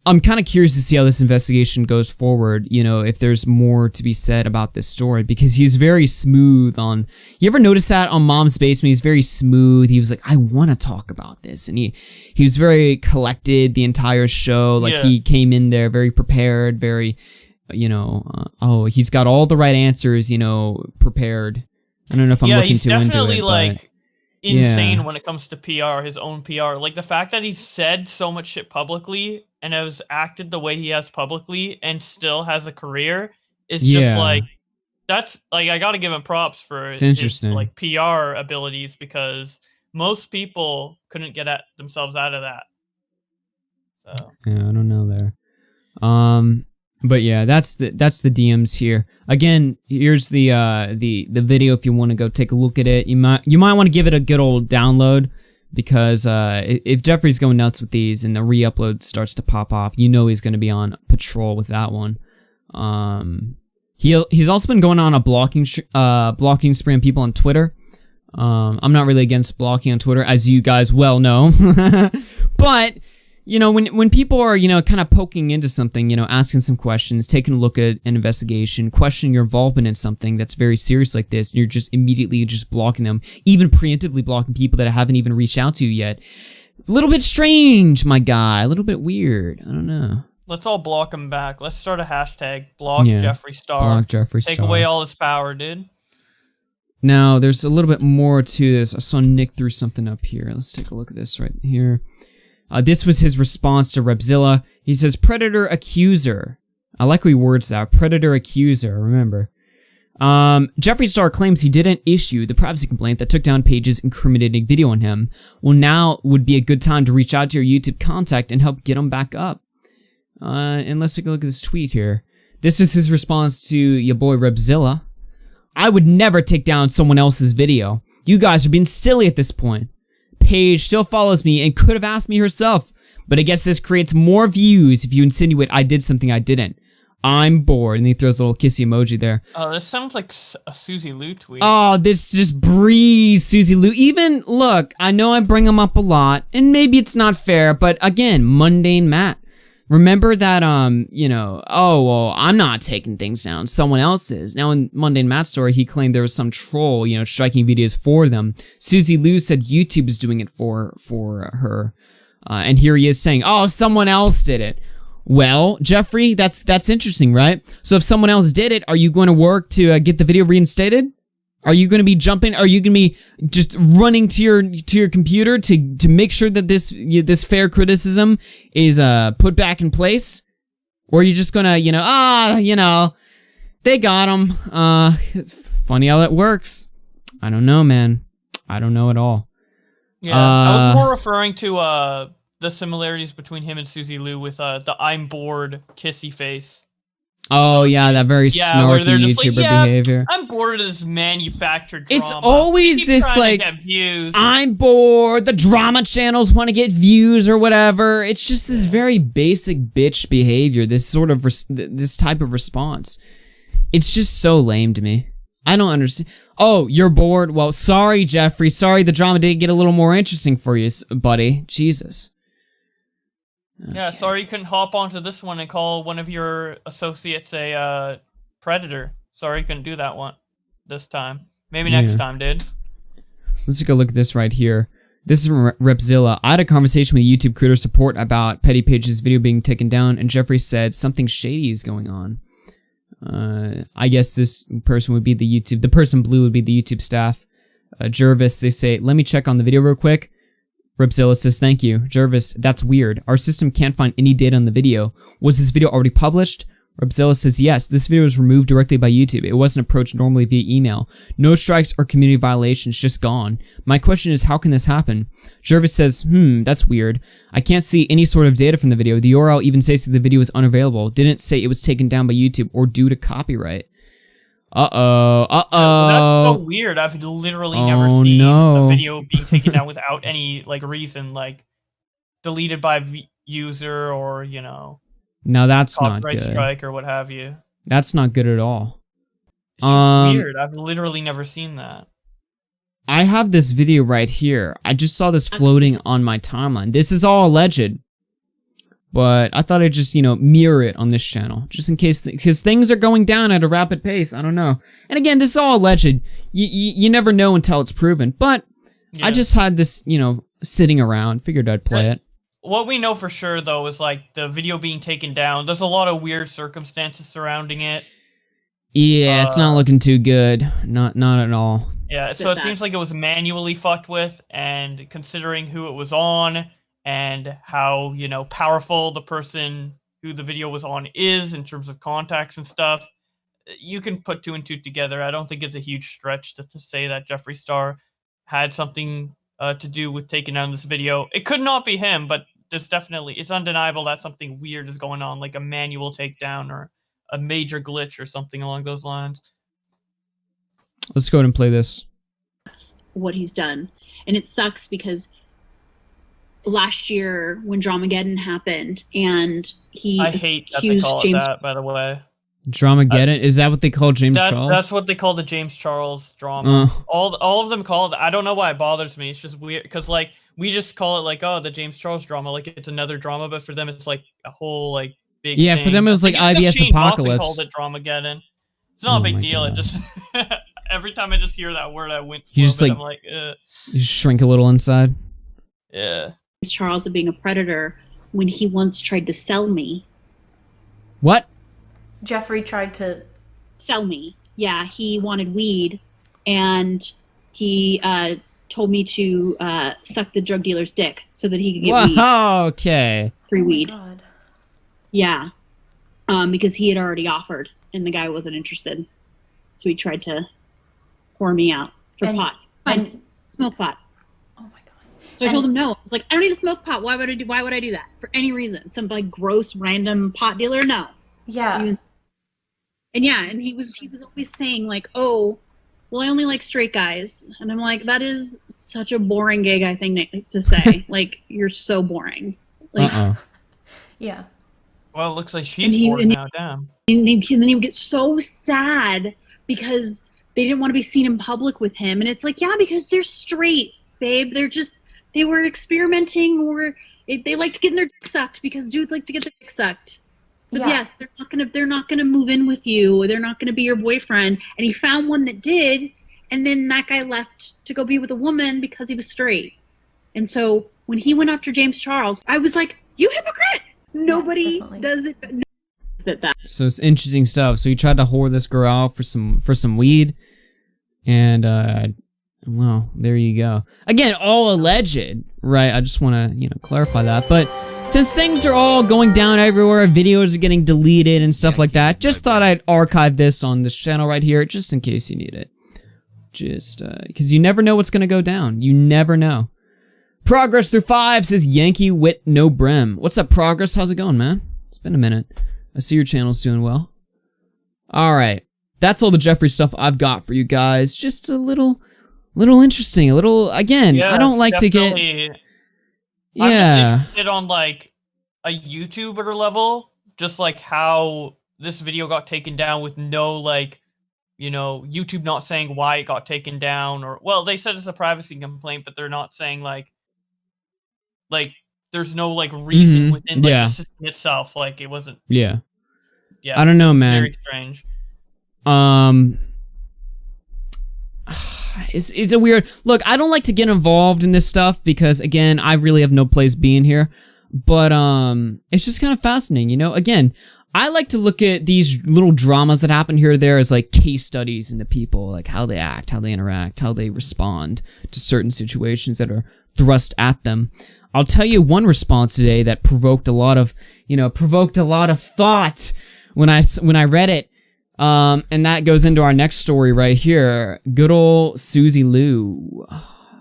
A: I'm kind of curious to see how this investigation goes forward, you know, if there's more to be said about this story, because he's very smooth on... You ever notice that on Mom's Basement? He's very smooth. He was like, I want to talk about this. And he was very collected the entire show. Like, he came in there very prepared, very, you know, he's got all the right answers, you know, prepared. I don't know if I'm looking too into it.
C: Yeah, he's definitely, like... insane when it comes to PR, his own PR. Like, the fact that he said so much shit publicly and has acted the way he has publicly and still has a career is just like, that's like, I gotta give him props for his like PR abilities, because most people couldn't get themselves out of that. So
A: yeah, I don't know there. But yeah, that's the DMs here. Again, here's the video if you want to go take a look at it. You might want to give it a good old download, because if Jeffree's going nuts with these and the re-upload starts to pop off, you know he's going to be on patrol with that one. He's also been going on a blocking spree on people on Twitter. I'm not really against blocking on Twitter, as you guys well know, but you know, when people are, you know, kind of poking into something, you know, asking some questions, taking a look at an investigation, questioning your involvement in something that's very serious like this, and you're just immediately just blocking them, even preemptively blocking people that haven't even reached out to you yet. A little bit strange, my guy. A little bit weird. I don't know.
C: Let's all block him back. Let's start a hashtag. Block Jeffree Star.
A: Block Jeffree Star.
C: Take away all his power, dude.
A: Now, there's a little bit more to this. I saw Nick threw something up here. Let's take a look at this right here. This was his response to Repzilla. He says, Predator Accuser. I like how he words that. Predator Accuser, remember. Jeffree Star claims he didn't issue the privacy complaint that took down Page's incriminating video on him. Well, now would be a good time to reach out to your YouTube contact and help get him back up. And let's take a look at this tweet here. This is his response to your boy Repzilla. I would never take down someone else's video. You guys are being silly at this point. Paige still follows me and could have asked me herself, but I guess this creates more views if you insinuate I did something I didn't. I'm bored. And he throws a little kissy emoji there.
C: Oh, this sounds like a Suzy Lu tweet.
A: Oh, this just breathes Suzy Lu. Even, look, I know I bring him up a lot, and maybe it's not fair, but again, mundane Matt. Remember that, you know, oh, well, I'm not taking things down. Someone else is. Now, in Mundane Matt's story, he claimed there was some troll, you know, striking videos for them. Suzy Lu said YouTube is doing it for her. And here he is saying, oh, someone else did it. Well, Jeffree, that's interesting, right? So if someone else did it, are you going to work to get the video reinstated? Are you going to be jumping? Are you going to be just running to your computer to make sure that this fair criticism is put back in place? Or are you just going to, you know, they got him. It's funny how that works. I don't know, man. I don't know at all.
C: Yeah, I was more referring to the similarities between him and Suzy Lu with the I'm bored kissy face.
A: Oh yeah, that very snarky YouTuber behavior.
C: I'm bored of this manufactured drama.
A: It's always this like, I'm bored, the drama channels want to get views or whatever. It's just this very basic bitch behavior, this sort of, this type of response. It's just so lame to me. I don't understand. Oh, you're bored? Well, sorry, Jeffree. Sorry the drama didn't get a little more interesting for you, buddy. Jesus. Okay.
C: Yeah, sorry you couldn't hop onto this one and call one of your associates a predator. Sorry you couldn't do that one this time. Maybe next time, dude.
A: Let's take a look at this right here. This is from Repzilla. I had a conversation with YouTube creator support about Petty Page's video being taken down, and Jeffree said something shady is going on. I guess this person would be the person blue would be the YouTube staff. Jervis, they say, let me check on the video real quick. Repzilla says, thank you. Jervis, that's weird. Our system can't find any data on the video. Was this video already published? Repzilla says, yes, this video was removed directly by YouTube. It wasn't approached normally via email. No strikes or community violations, just gone. My question is, how can this happen? Jervis says, that's weird. I can't see any sort of data from the video. The URL even says that the video is unavailable. Didn't say it was taken down by YouTube or due to copyright. Uh-oh.
C: That's so weird. I've literally never seen a video being taken down without any, like, reason, like, deleted by user or, you know...
A: No, that's not good.
C: Strike or what have you.
A: That's not good at all.
C: It's just weird. I've literally never seen that.
A: I have this video right here. I just saw this floating on my timeline. This is all alleged. But I thought I'd just, you know, mirror it on this channel. Just in case, because things are going down at a rapid pace. I don't know. And again, this is all alleged. You never know until it's proven. But yeah. I just had this, you know, sitting around. Figured I'd play it.
C: What we know for sure, though, is, like, the video being taken down. There's a lot of weird circumstances surrounding it.
A: Yeah, it's not looking too good. Not at all.
C: Yeah, so it seems like it was manually fucked with, and considering who it was on, and how, you know, powerful the person who the video was on is in terms of contacts and stuff, you can put two and two together. I don't think it's a huge stretch to say that Jeffree Star had something to do with taking down this video. It could not be him, but there's definitely, it's undeniable that something weird is going on, like a manual takedown or a major glitch or something along those lines.
A: Let's go ahead and play this.
E: That's what he's done. And it sucks because last year when Dramageddon happened and he
C: I hate that they call
E: James
C: it that, by the way.
A: Dramageddon? Is that what they call James Charles?
C: That's what they call the James Charles drama. All of them call it. I don't know why it bothers me. It's just weird because, like, we just call it like, oh, the James Charles drama, like it's another drama, but for them it's like a whole like big thing.
A: For them it was like IBS Apocalypse.
C: Called it Dramageddon. It's not a big deal. God. It just every time I just hear that word, I wince.
A: You just like, I'm like, you shrink a little inside.
C: Yeah.
E: Charles of being a predator when he once tried to sell me.
A: What?
F: Jeffree tried to
E: sell me. Yeah, he wanted weed and he told me to suck the drug dealer's dick so that he could get weed.
A: Okay.
E: Free weed.
F: God.
E: Yeah. Because he had already offered, and the guy wasn't interested. So he tried to pour me out for pot. Fine. Smoke pot.
F: Oh my God.
E: So I told him no. I was like, I don't need to smoke pot. Why would I do that? For any reason. Some like gross random pot dealer? No.
F: Yeah.
E: And he was always saying like, oh, well, I only like straight guys. And I'm like, that is such a boring gay guy thing to say. Like, you're so boring. Like,
F: Yeah.
C: Well, it looks like she's bored now, damn.
E: And then he would get so sad because they didn't want to be seen in public with him. And it's like, yeah, because they're straight, babe. They were experimenting, or they like getting their dick sucked because dudes like to get their dick sucked. But yes, they're not gonna move in with you. They're not gonna be your boyfriend. And he found one that did, and then that guy left to go be with a woman because he was straight. And so when he went after James Charles, I was like, you hypocrite! Nobody does it.
A: So it's interesting stuff. So he tried to whore this girl out for some weed, and well, there you go. Again, all alleged, right? I just want to clarify that. But since things are all going down everywhere, videos are getting deleted and stuff like that, just thought I'd archive this on this channel right here, just in case you need it. Just because you never know what's gonna go down. You never know. Progress through 5 says Yankee Wit No Brim. What's up, Progress? How's it going, man? It's been a minute. I see your channel's doing well. Alright. That's all the Jeffree stuff I've got for you guys. Just a little interesting. Again, I don't like to get... Yeah.
C: I'm just interested on, like, a YouTuber level. Just, like, how this video got taken down with no, like, YouTube not saying why it got taken down. Or, well, they said it's a privacy complaint, but they're not saying, like there's no like reason within the system itself. Like it wasn't.
A: Yeah.
C: Yeah.
A: I don't know, man.
C: Very strange.
A: It's a weird look. I don't like to get involved in this stuff because again, I really have no place being here. But it's just kind of fascinating, Again, I like to look at these little dramas that happen here or there as like case studies into people, like how they act, how they interact, how they respond to certain situations that are thrust at them. I'll tell you one response today that provoked a lot of thought when I read it. And that goes into our next story right here. Good old Suzy Lu.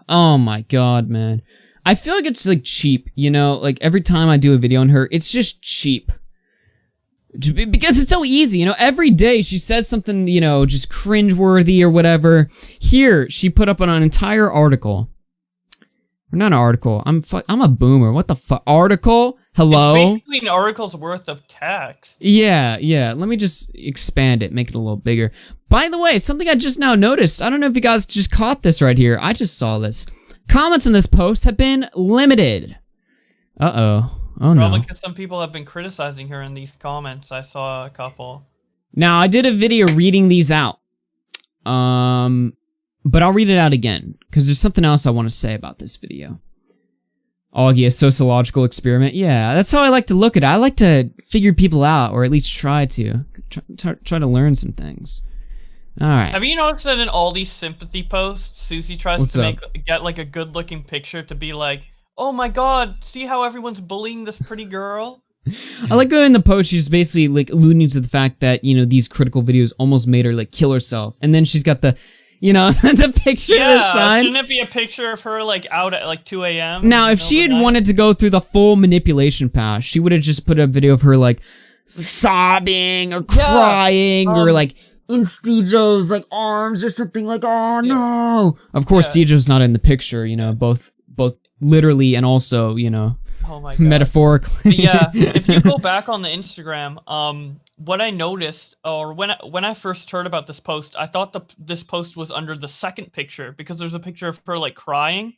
A: Oh my god, man. I feel like it's like cheap, like every time I do a video on her, it's just cheap. Because it's so easy, every day she says something, just cringeworthy or whatever. Here, she put up an entire article. Or not an article. I'm a boomer. What the fuck? Article? Hello?
C: It's basically an article's worth of text.
A: Yeah. Let me just expand it, make it a little bigger. By the way, something I just now noticed. I don't know if you guys just caught this right here. I just saw this. Comments on this post have been limited. Uh-oh. Oh no.
C: Probably because some people have been criticizing her in these comments. I saw a couple.
A: Now, I did a video reading these out. But I'll read it out again, because there's something else I want to say about this video. Augie, a sociological experiment? Yeah, that's how I like to look at it. I like to figure people out, or at least try to. Try to learn some things. Alright.
C: Have you noticed that in all these sympathy posts, Suzy tries to get like a good-looking picture to be like, oh my god, see how everyone's bullying this pretty girl?
A: I like going in the post, she's basically like alluding to the fact that, these critical videos almost made her like kill herself. And then she's got the, the picture of the sign.
C: Shouldn't it be a picture of her like out at like 2 a.m.?
A: Now, if she had wanted to go through the full manipulation path, she would have just put a video of her like sobbing or crying or like in Stejo's like arms or something like, oh no. Of course, Stejo's not in the picture, both literally and also,
C: oh my God.
A: Metaphorically.
C: Yeah, if you go back on the Instagram, what I noticed, or when I first heard about this post, I thought this post was under the second picture because there's a picture of her like crying,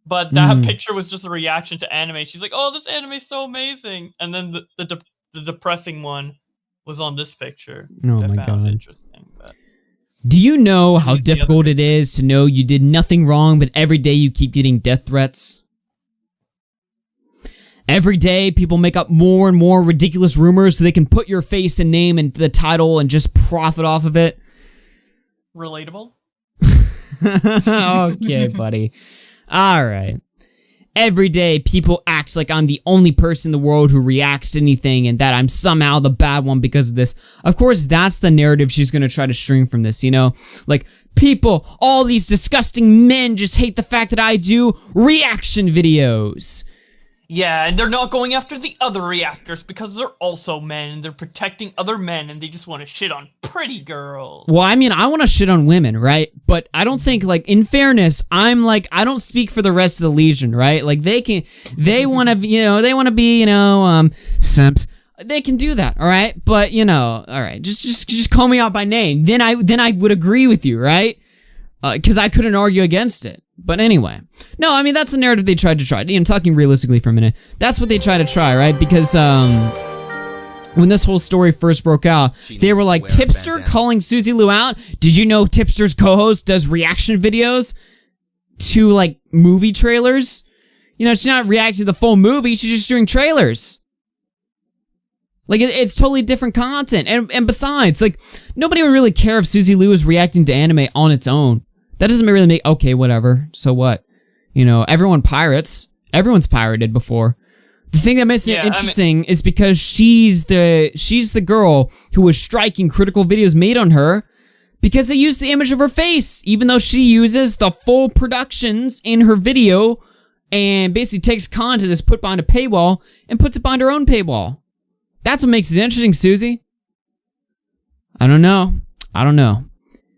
C: but that picture was just a reaction to anime. She's like, "Oh, this anime is so amazing," and then the depressing one was on this picture.
A: Oh
C: which
A: my
C: I found
A: God!
C: Interesting. But
A: do you know how difficult it is to know you did nothing wrong, but every day you keep getting death threats? Every day, people make up more and more ridiculous rumors so they can put your face and name and the title and just profit off of it.
C: Relatable?
A: Okay, buddy. All right. Every day, people act like I'm the only person in the world who reacts to anything and that I'm somehow the bad one because of this. Of course, that's the narrative she's gonna try to string from this, you know? Like, people, all these disgusting men just hate the fact that I do reaction videos.
C: Yeah, and they're not going after the other reactors because they're also men and they're protecting other men and they just want to shit on pretty girls.
A: Well, I mean, I want to shit on women, right? But I don't think, like, in fairness, I'm like, I don't speak for the rest of the Legion, right? Like, they want to, you know, they want to be, you know, simps. They can do that, all right? But, you know, all right, just call me out by name. Then I would agree with you, right? Because I couldn't argue against it. But anyway. No, I mean, that's the narrative they tried to try. You know, talking realistically for a minute. That's what they tried to try, right? Because, when this whole story first broke out, they were like, Tipster calling Suzy Lu out? Did you know Tipster's co-host does reaction videos to, like, movie trailers? You know, she's not reacting to the full movie, she's just doing trailers. Like, it's totally different content. And besides, like, nobody would really care if Suzy Lu is reacting to anime on its own. That doesn't really make, okay, whatever, so what? You know, everyone pirates. Everyone's pirated before. The thing that makes it interesting is because she's the girl who was striking critical videos made on her because they use the image of her face, even though she uses the full productions in her video and basically takes content that's put behind a paywall and puts it behind her own paywall. That's what makes it interesting, Suzy. I don't know.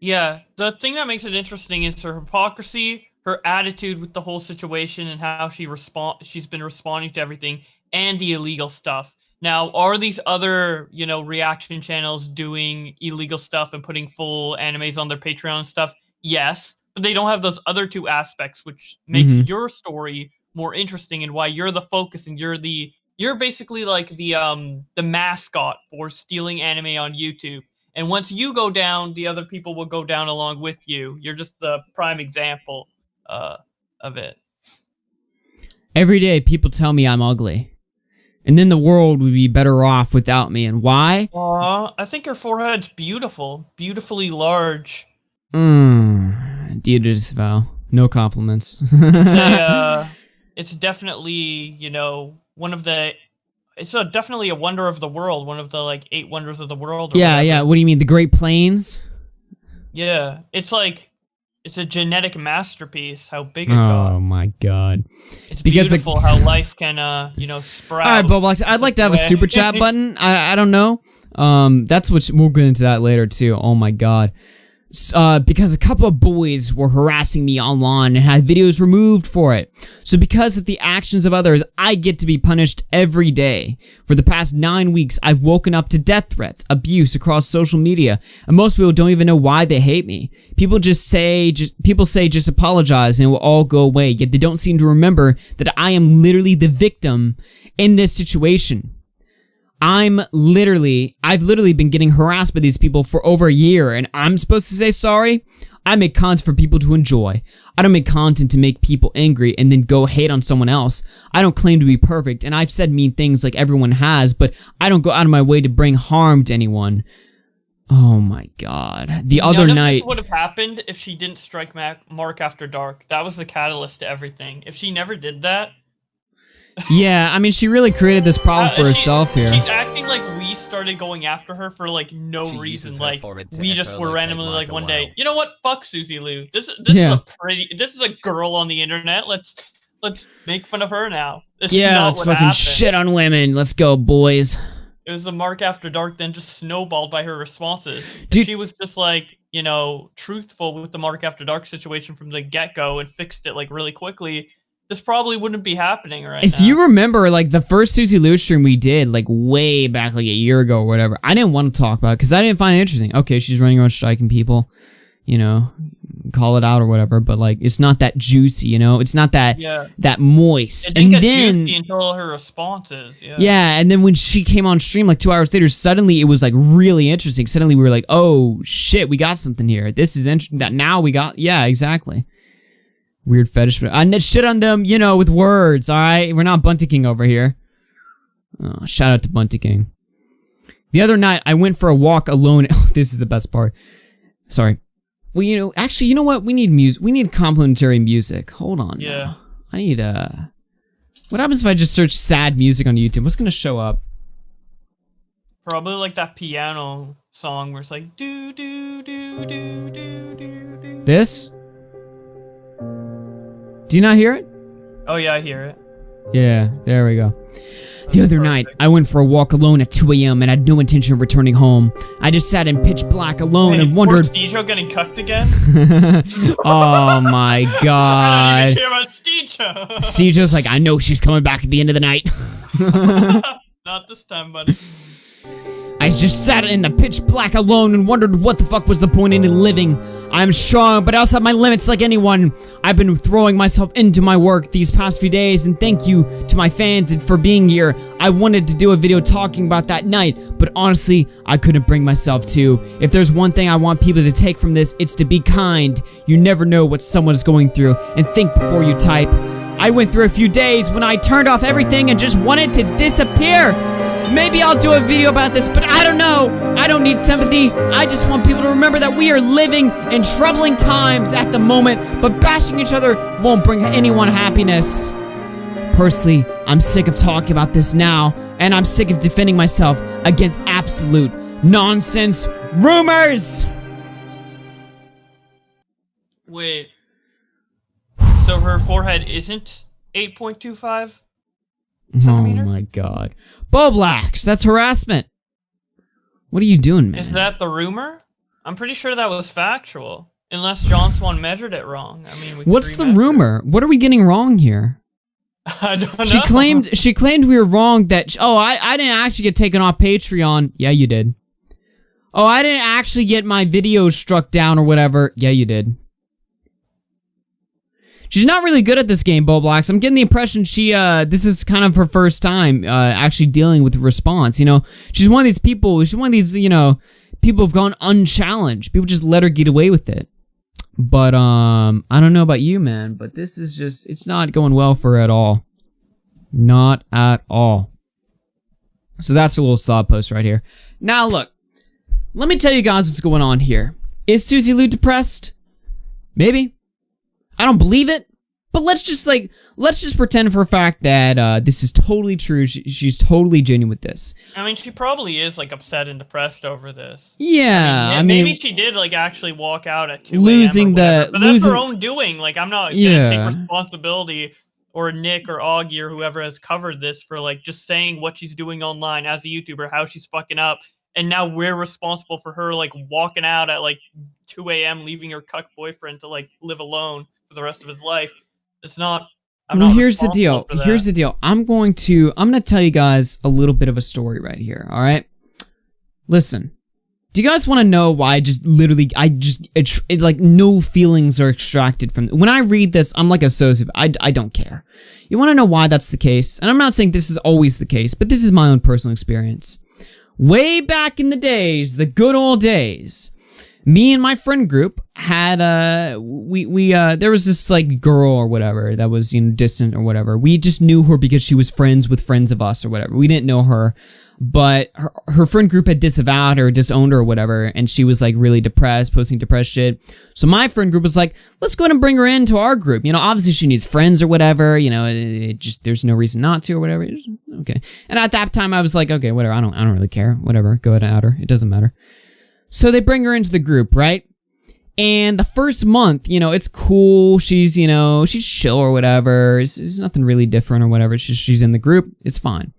C: Yeah, the thing that makes it interesting is her hypocrisy, her attitude with the whole situation, and how she's been responding to everything, and the illegal stuff. Now, are these other, you know, reaction channels doing illegal stuff and putting full animes on their Patreon and stuff? Yes, but they don't have those other two aspects, which makes your story more interesting and why you're the focus and you're basically like the mascot for stealing anime on YouTube. And once you go down, the other people will go down along with you. You're just the prime example of it.
A: Every day, people tell me I'm ugly. And then the world would be better off without me. And why?
C: I think her forehead's beautiful. Beautifully large.
A: Deities vow. No compliments.
C: It's definitely, you know, it's definitely a wonder of the world, one of the, like, 8 wonders of the world.
A: Yeah, what do you mean, the Great Plains?
C: Yeah, it's like, it's a genetic masterpiece, how big it got.
A: Oh my god.
C: It's beautiful how life can, you know, sprout.
A: Alright, Bowblax, I'd like to have a super chat button. I don't know. That's what, we'll get into that later too. Oh my god. Because a couple of boys were harassing me online and had videos removed for it. So because of the actions of others, I get to be punished every day. For the past 9 weeks, I've woken up to death threats, abuse across social media, and most people don't even know why they hate me. People say just apologize and it will all go away, yet they don't seem to remember that I am literally the victim in this situation. I've literally been getting harassed by these people for over a year, and I'm supposed to say sorry? I make content for people to enjoy. I don't make content to make people angry and then go hate on someone else. I don't claim to be perfect, and I've said mean things like everyone has, but I don't go out of my way to bring harm to anyone. Oh my god. The other night... None of this
C: would have happened if she didn't strike Mark After Dark. That was the catalyst to everything. If she never did that...
A: Yeah, I mean, she really created this problem for herself here.
C: She's acting like we started going after her for, like, no reason. Like, we just were randomly, like, one day, you know what? Fuck Suzy Lu. This is a girl on the internet. Let's make fun of her now.
A: Let's fucking shit on women. Let's go, boys.
C: It was the Mark After Dark then just snowballed by her responses.
A: Dude.
C: She was just, like, you know, truthful with the Mark After Dark situation from the get-go and fixed it, like, really quickly. This probably wouldn't be happening right now.
A: If you remember, like, the first Suzy Lu stream we did, like, way back, like, a year ago or whatever, I didn't want to talk about it because I didn't find it interesting. Okay, she's running around striking people, you know, call it out or whatever, but, like, it's not that juicy, you know? It's not that that moist.
C: It didn't get juicy until her responses,
A: Yeah, and then when she came on stream, like, 2 hours later, suddenly it was, like, really interesting. Suddenly we were like, oh, shit, we got something here. This is interesting. That now we got, yeah, exactly. Weird fetish. I shit on them, you know, with words, alright? We're not Bunty King over here. Oh, shout out to Bunty King. The other night, I went for a walk alone. Oh, this is the best part. Sorry. Well, you know, actually, you know what? We need music. We need complimentary music. Hold on.
C: Yeah.
A: Now. I need What happens if I just search sad music on YouTube? What's gonna show up?
C: Probably like that piano song where it's like do do do do do do do.
A: This? Do you not hear it?
C: Oh yeah, I hear it.
A: Yeah, there we go. The other night, I went for a walk alone at 2 a.m. and had no intention of returning home. I just sat in pitch black alone and wondered...
C: Poor Steejo getting cucked again?
A: Oh my god.
C: I don't even care about Steejo.
A: Steejo's like, I know she's coming back at the end of the night.
C: Not this time, buddy.
A: I just sat in the pitch black alone and wondered what the fuck was the point in living. I'm strong, but I also have my limits like anyone. I've been throwing myself into my work these past few days, and thank you to my fans for being here. I wanted to do a video talking about that night, but honestly, I couldn't bring myself to. If there's one thing I want people to take from this, it's to be kind. You never know what someone is going through, and think before you type. I went through a few days when I turned off everything and just wanted to disappear. Maybe I'll do a video about this, but I don't know. I don't need sympathy. I just want people to remember that we are living in troubling times at the moment, but bashing each other won't bring anyone happiness. Personally, I'm sick of talking about this now, and I'm sick of defending myself against absolute nonsense rumors.
C: Wait. So her forehead isn't 8.25? centimeter?
A: Oh my god. Bowblax, that's harassment. What are you doing, man?
C: Is that the rumor? I'm pretty sure that was factual. Unless John Swan measured it wrong. I mean,
A: what's the rumor? What are we getting wrong here?
C: I don't know.
A: She claimed we were wrong that... Oh, I didn't actually get taken off Patreon. Yeah, you did. Oh, I didn't actually get my videos struck down or whatever. Yeah, you did. She's not really good at this game, Bowblax. I'm getting the impression this is kind of her first time actually dealing with response, you know? She's one of these people, you know, people have gone unchallenged. People just let her get away with it. But, I don't know about you, man, but this is just, it's not going well for her at all. Not at all. So that's a little saw post right here. Now, look, let me tell you guys what's going on here. Is Suzy Lu depressed? Maybe. I don't believe it, but let's just pretend for a fact that this is totally true. She's totally genuine with this.
C: I mean, she probably is like upset and depressed over this.
A: Yeah,
C: I mean, maybe she did like actually walk out at 2 a.m. But that's her own doing. Like, I'm not gonna take responsibility, or Nick or Augie or whoever has covered this for like just saying what she's doing online as a YouTuber, how she's fucking up, and now we're responsible for her like walking out at like 2 a.m. leaving her cuck boyfriend to like live alone for the rest of his life. It's not.
A: Here's the deal. Here's the deal. I'm gonna tell you guys a little bit of a story right here. All right. Listen. Do you guys want to know why? Like no feelings are extracted from. When I read this, I'm like a sociopath. I don't care. You want to know why that's the case? And I'm not saying this is always the case, but this is my own personal experience. Way back in the days, the good old days, me and my friend group had there was this like girl or whatever that was, you know, distant or whatever. We just knew her because she was friends with friends of us or whatever. We didn't know her, but her friend group had disavowed her, disowned her or whatever, and she was like really depressed, posting depressed shit. So my friend group was like, let's go ahead and bring her into our group. You know, obviously she needs friends or whatever, you know, there's no reason not to or whatever. Okay. And at that time I was like, okay, whatever, I don't really care. Whatever, go ahead and add her. It doesn't matter. So they bring her into the group, right? And the first month, you know, it's cool. She's, you know, she's chill or whatever. It's nothing really different or whatever. She's in the group. It's fine.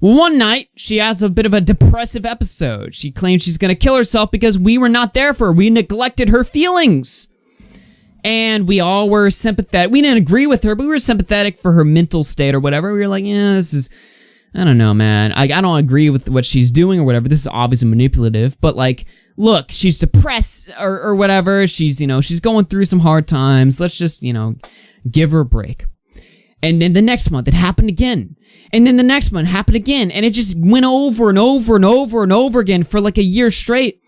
A: Well, one night, she has a bit of a depressive episode. She claims she's gonna kill herself because we were not there for her. We neglected her feelings. And we all were sympathetic. We didn't agree with her, but we were sympathetic for her mental state or whatever. We were like, yeah, this is... I don't know, man. I don't agree with what she's doing or whatever. This is obviously manipulative, but like, look, she's depressed or whatever. She's, you know, she's going through some hard times. Let's just, you know, give her a break. And then the next month it happened again. And then the next month happened again. And it just went over and over and over and over again for like a year straight.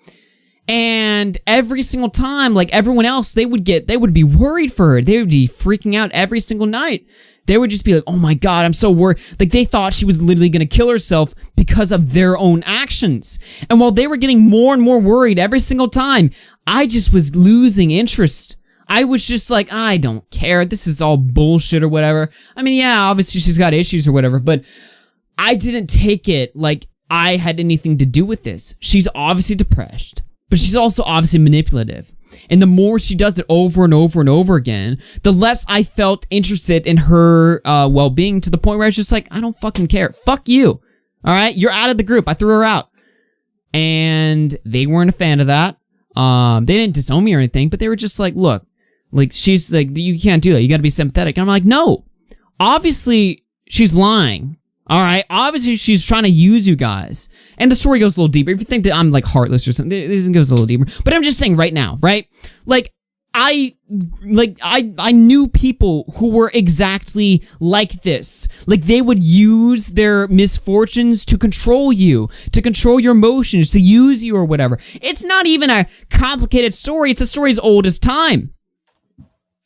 A: And every single time, like everyone else, they would be worried for her. They would be freaking out every single night. They would just be like, oh my God, I'm so worried. Like, they thought she was literally going to kill herself because of their own actions. And while they were getting more and more worried every single time, I just was losing interest. I was just like, I don't care. This is all bullshit or whatever. I mean, yeah, obviously she's got issues or whatever, but I didn't take it like I had anything to do with this. She's obviously depressed, but she's also obviously manipulative. And the more she does it over and over and over again, the less I felt interested in her well-being, to the point where I was just like, I don't fucking care. Fuck you. All right? You're out of the group. I threw her out. And they weren't a fan of that. They didn't disown me or anything, but they were just like, look, like, she's like, you can't do that. You gotta be sympathetic. And I'm like, no. Obviously, she's lying. All right, obviously she's trying to use you guys. And the story goes a little deeper. If you think that I'm like heartless or something, this goes a little deeper. But I'm just saying right now, right? Like, I knew people who were exactly like this. Like, they would use their misfortunes to control you, to control your emotions, to use you or whatever. It's not even a complicated story. It's a story as old as time.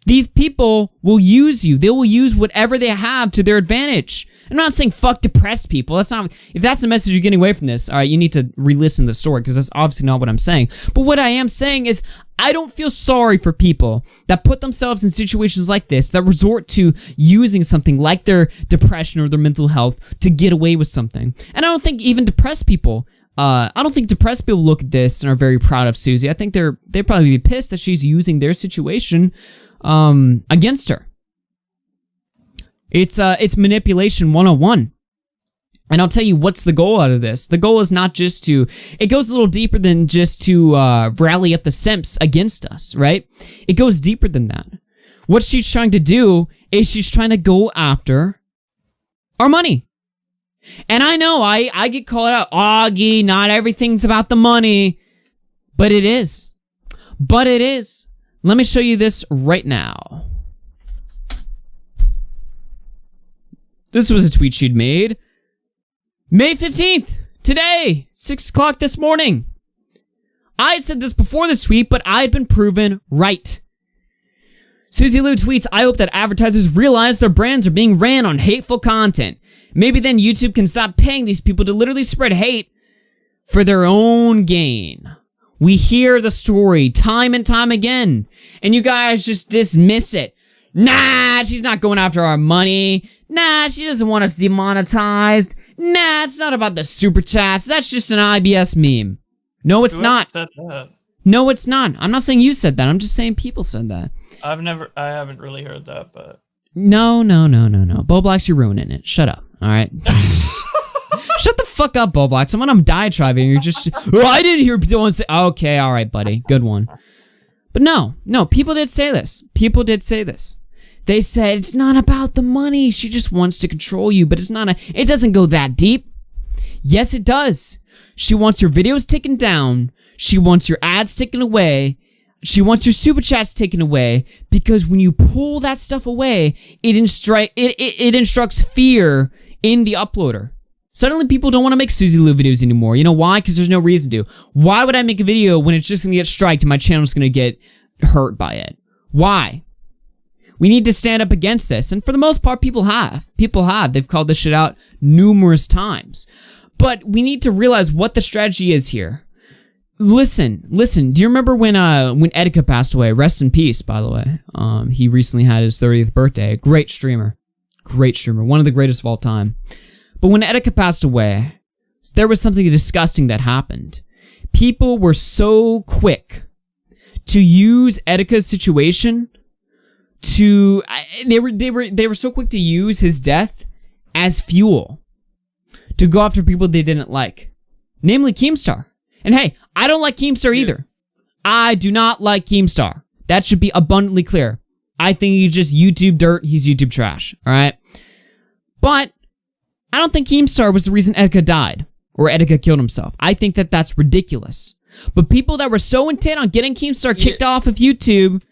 A: These people will use you. They will use whatever they have to their advantage. I'm not saying fuck depressed people. That's not. If that's the message you're getting away from this, all right, you need to re-listen to the story, because that's obviously not what I'm saying. But what I am saying is, I don't feel sorry for people that put themselves in situations like this, that resort to using something like their depression or their mental health to get away with something. And I don't think even depressed people. I don't think depressed people look at this and are very proud of Suzy. I think they'd probably be pissed that she's using their situation against her. It's manipulation 101. And I'll tell you what's the goal out of this. The goal is not just to, it goes a little deeper than just to rally up the simps against us, right? It goes deeper than that. What she's trying to do is she's trying to go after our money. And I know, I get called out, Augie, not everything's about the money. But it is. But it is. Let me show you this right now. This was a tweet she'd made. May 15th, today, 6 o'clock this morning. I had said this before this tweet, but I had been proven right. Suzy Lu tweets, I hope that advertisers realize their brands are being ran on hateful content. Maybe then YouTube can stop paying these people to literally spread hate for their own gain. We hear the story time and time again, and you guys just dismiss it. Nah, she's not going after our money. Nah, she doesn't want us demonetized. Nah, it's not about the super chats. That's just an IBS meme. No, it's not. Said that? No, it's not. I'm not saying you said that. I'm just saying people said that.
C: I haven't really heard that, but...
A: No. Bowblax, you're ruining it. Shut up, alright? Shut the fuck up, Bowblax. I'm on diatribing. You're just... Oh, I didn't hear people say... Okay, alright, buddy. Good one. But no, people did say this. People did say this. They said, it's not about the money. She just wants to control you, but it doesn't go that deep. Yes, it does. She wants your videos taken down. She wants your ads taken away. She wants your super chats taken away, because when you pull that stuff away, it instructs fear in the uploader. Suddenly people don't want to make Suzy Lu videos anymore. You know why? Because there's no reason to. Why would I make a video when it's just going to get striked and my channel's going to get hurt by it? Why? We need to stand up against this. And for the most part, people have. They've called this shit out numerous times. But we need to realize what the strategy is here. Listen. Do you remember when Etika passed away? Rest in peace, by the way. He recently had his 30th birthday. Great streamer. One of the greatest of all time. But when Etika passed away, there was something disgusting that happened. People were so quick to use Etika's situation to... They were so quick to use his death as fuel to go after people they didn't like. Namely Keemstar. And hey, I don't like Keemstar either. I do not like Keemstar. That should be abundantly clear. I think he's just YouTube dirt. He's YouTube trash. Alright? But I don't think Keemstar was the reason Etika died. Or Etika killed himself. I think that that's ridiculous. But people that were so intent on getting Keemstar kicked off of YouTube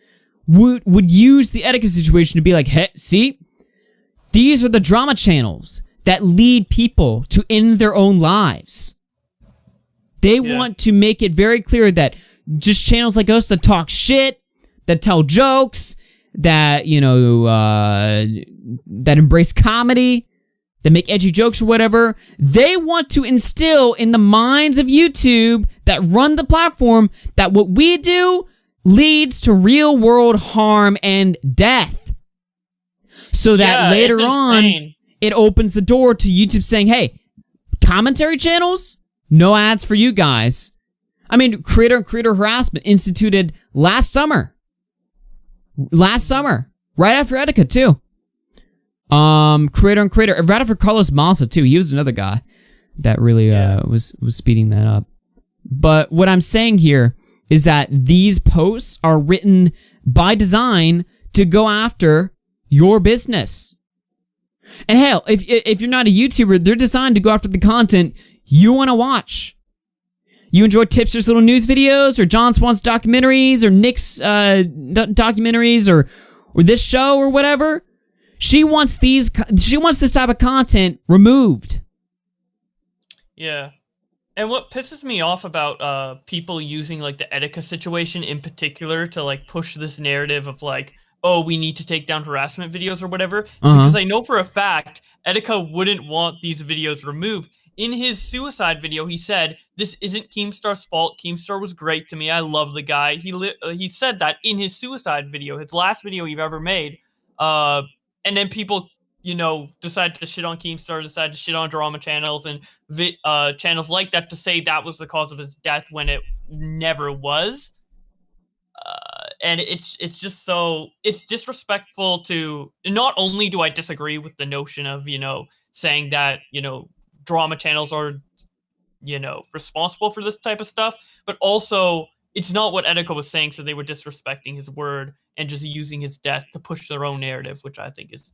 A: would use the Etika situation to be like, hey, see? These are the drama channels that lead people to end their own lives. They want to make it very clear that just channels like us that talk shit, that tell jokes, that, you know, that embrace comedy, that make edgy jokes or whatever. They want to instill in the minds of YouTube that run the platform that what we do leads to real world harm and death. So that later on, it opens the door to YouTube saying, hey, commentary channels, no ads for you guys. I mean, creator and creator harassment instituted last summer. Right after Etika, too. Creator and creator, right after Carlos Massa, too. He was another guy that really was speeding that up. But what I'm saying here is that these posts are written by design to go after your business. And hell, if you're not a YouTuber, they're designed to go after the content you want to watch. You enjoy Tipster's little news videos, or John Swan's documentaries, or Nick's documentaries, or this show, or whatever. She wants this type of content removed.
C: Yeah. And what pisses me off about people using like the Etika situation in particular to like push this narrative of like, oh, we need to take down harassment videos or whatever, because I know for a fact Etika wouldn't want these videos removed. In his suicide video, he said, "This isn't Keemstar's fault. Keemstar was great to me. I love the guy." He said that in his suicide video, his last video he ever made. And then people, you know, decide to shit on Keemstar, decide to shit on drama channels and channels like that to say that was the cause of his death when it never was. And it's just so, it's disrespectful to, not only do I disagree with the notion of, you know, saying that, you know, drama channels are, you know, responsible for this type of stuff, but also it's not what Etika was saying, so they were disrespecting his word and just using his death to push their own narrative, which I think is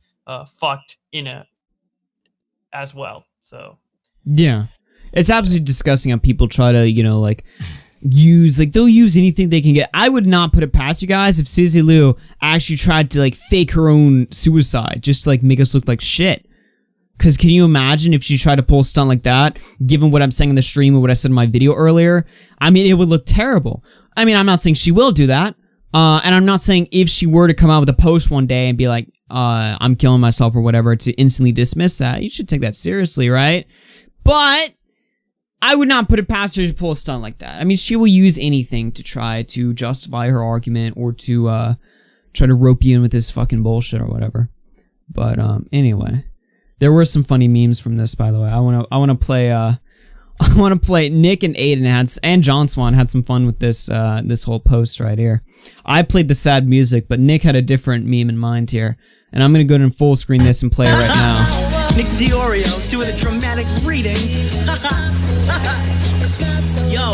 C: fucked as well. So
A: yeah, it's absolutely disgusting how people try to, you know, like they'll use anything they can get. I would not put it past you guys if Suzy Lu actually tried to like fake her own suicide just to like make us look like shit. Because can you imagine if she tried to pull a stunt like that, given what I'm saying in the stream or what I said in my video earlier? I mean, it would look terrible. I mean, I'm not saying she will do that. And I'm not saying if she were to come out with a post one day and be like, I'm killing myself or whatever, to instantly dismiss that. You should take that seriously, right? But I would not put it past her to pull a stunt like that. I mean, she will use anything to try to justify her argument or to try to rope you in with this fucking bullshit or whatever. But anyway. There were some funny memes from this, by the way. I want to play. I want to play. Nick and Aiden and John Swan had some fun with this this whole post right here. I played the sad music, but Nick had a different meme in mind here, and I'm gonna go ahead and full screen this and play it right now.
G: Nick Diorio doing a dramatic reading. Yo.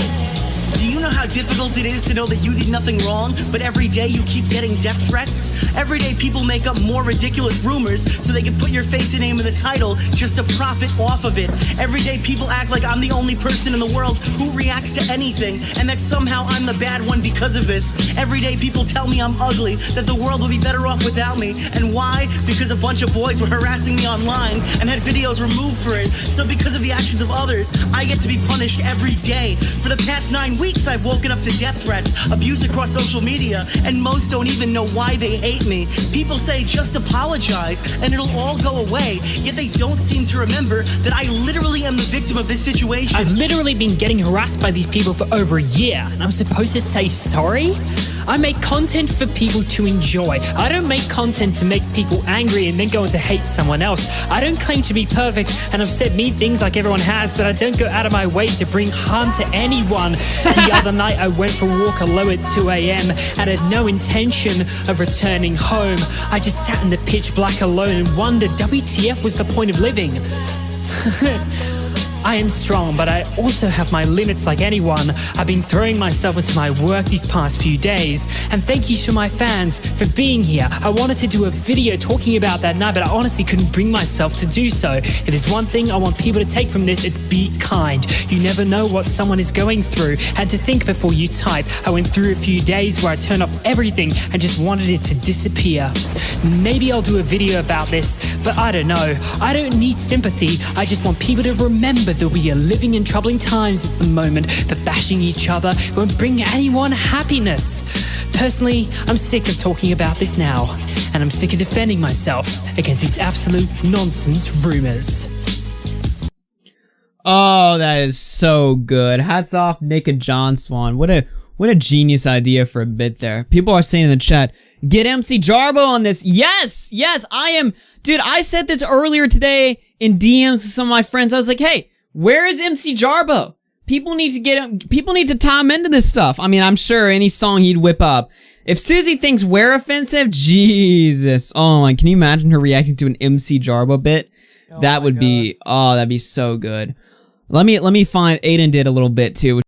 G: Do you know how difficult it is to know that you did nothing wrong, but every day you keep getting death threats? Every day people make up more ridiculous rumors so they can put your face and name in the title just to profit off of it. Every day people act like I'm the only person in the world who reacts to anything, and that somehow I'm the bad one because of this. Every day people tell me I'm ugly, that the world would be better off without me. And why? Because a bunch of boys were harassing me online and had videos removed for it. So because of the actions of others, I get to be punished every day. For the past 9 weeks, I've woken up to death threats, abuse across social media, and most don't even know why they hate me. People say just apologize and it'll all go away, yet they don't seem to remember that I literally am the victim of this situation.
H: I've literally been getting harassed by these people for over a year, and I'm supposed to say sorry? I make content for people to enjoy. I don't make content to make people angry and then go on to hate someone else. I don't claim to be perfect, and I've said mean things like everyone has, but I don't go out of my way to bring harm to anyone. The other night I went for a walk alone at 2 a.m. and had no intention of returning home. I just sat in the pitch black alone and wondered, WTF was the point of living? I am strong, but I also have my limits like anyone. I've been throwing myself into my work these past few days, and thank you to my fans for being here. I wanted to do a video talking about that night, but I honestly couldn't bring myself to do so. If there's one thing I want people to take from this, it's be kind. You never know what someone is going through, and to think before you type. I went through a few days where I turned off everything and just wanted it to disappear. Maybe I'll do a video about this, but I don't know. I don't need sympathy. I just want people to remember but that we are living in troubling times at the moment, but bashing each other won't bring anyone happiness. Personally, I'm sick of talking about this now, and I'm sick of defending myself against these absolute nonsense rumors.
A: Oh, that is so good. Hats off, Nick and John Swan. What a genius idea for a bit there. People are saying in the chat, get MC Jarbo on this. Yes, I am. Dude, I said this earlier today in DMs to some of my friends. I was like, hey, where is MC Jarbo? People need to tie him into this stuff. I mean, I'm sure any song he'd whip up. If Suzy thinks we're offensive, Jesus. Oh my, can you imagine her reacting to an MC Jarbo bit? That would be, that'd be so good. Let me find, Aiden did a little bit too.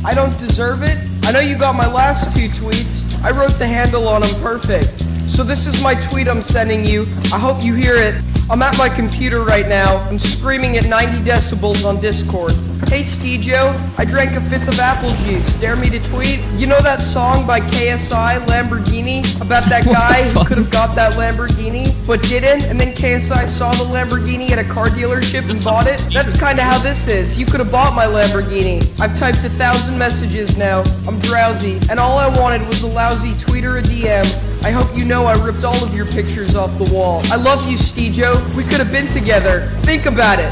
B: I don't deserve it. I know you got my last few tweets. I wrote the handle on them perfect. So this is my tweet I'm sending you. I hope you hear it. I'm at my computer right now. I'm screaming at 90 decibels on Discord. Hey Steejo, I drank a fifth of apple juice. Dare me to tweet? You know that song by KSI, Lamborghini? About that guy who could have got that Lamborghini, but didn't? And then KSI saw the Lamborghini at a car dealership and bought it? That's kinda how this is. You could have bought my Lamborghini. I've typed 1,000 messages now. I'm drowsy. And all I wanted was a lousy tweet or a DM. I hope you know I ripped all of your pictures off the wall. I love you, Steejo. We could have been together. Think about it.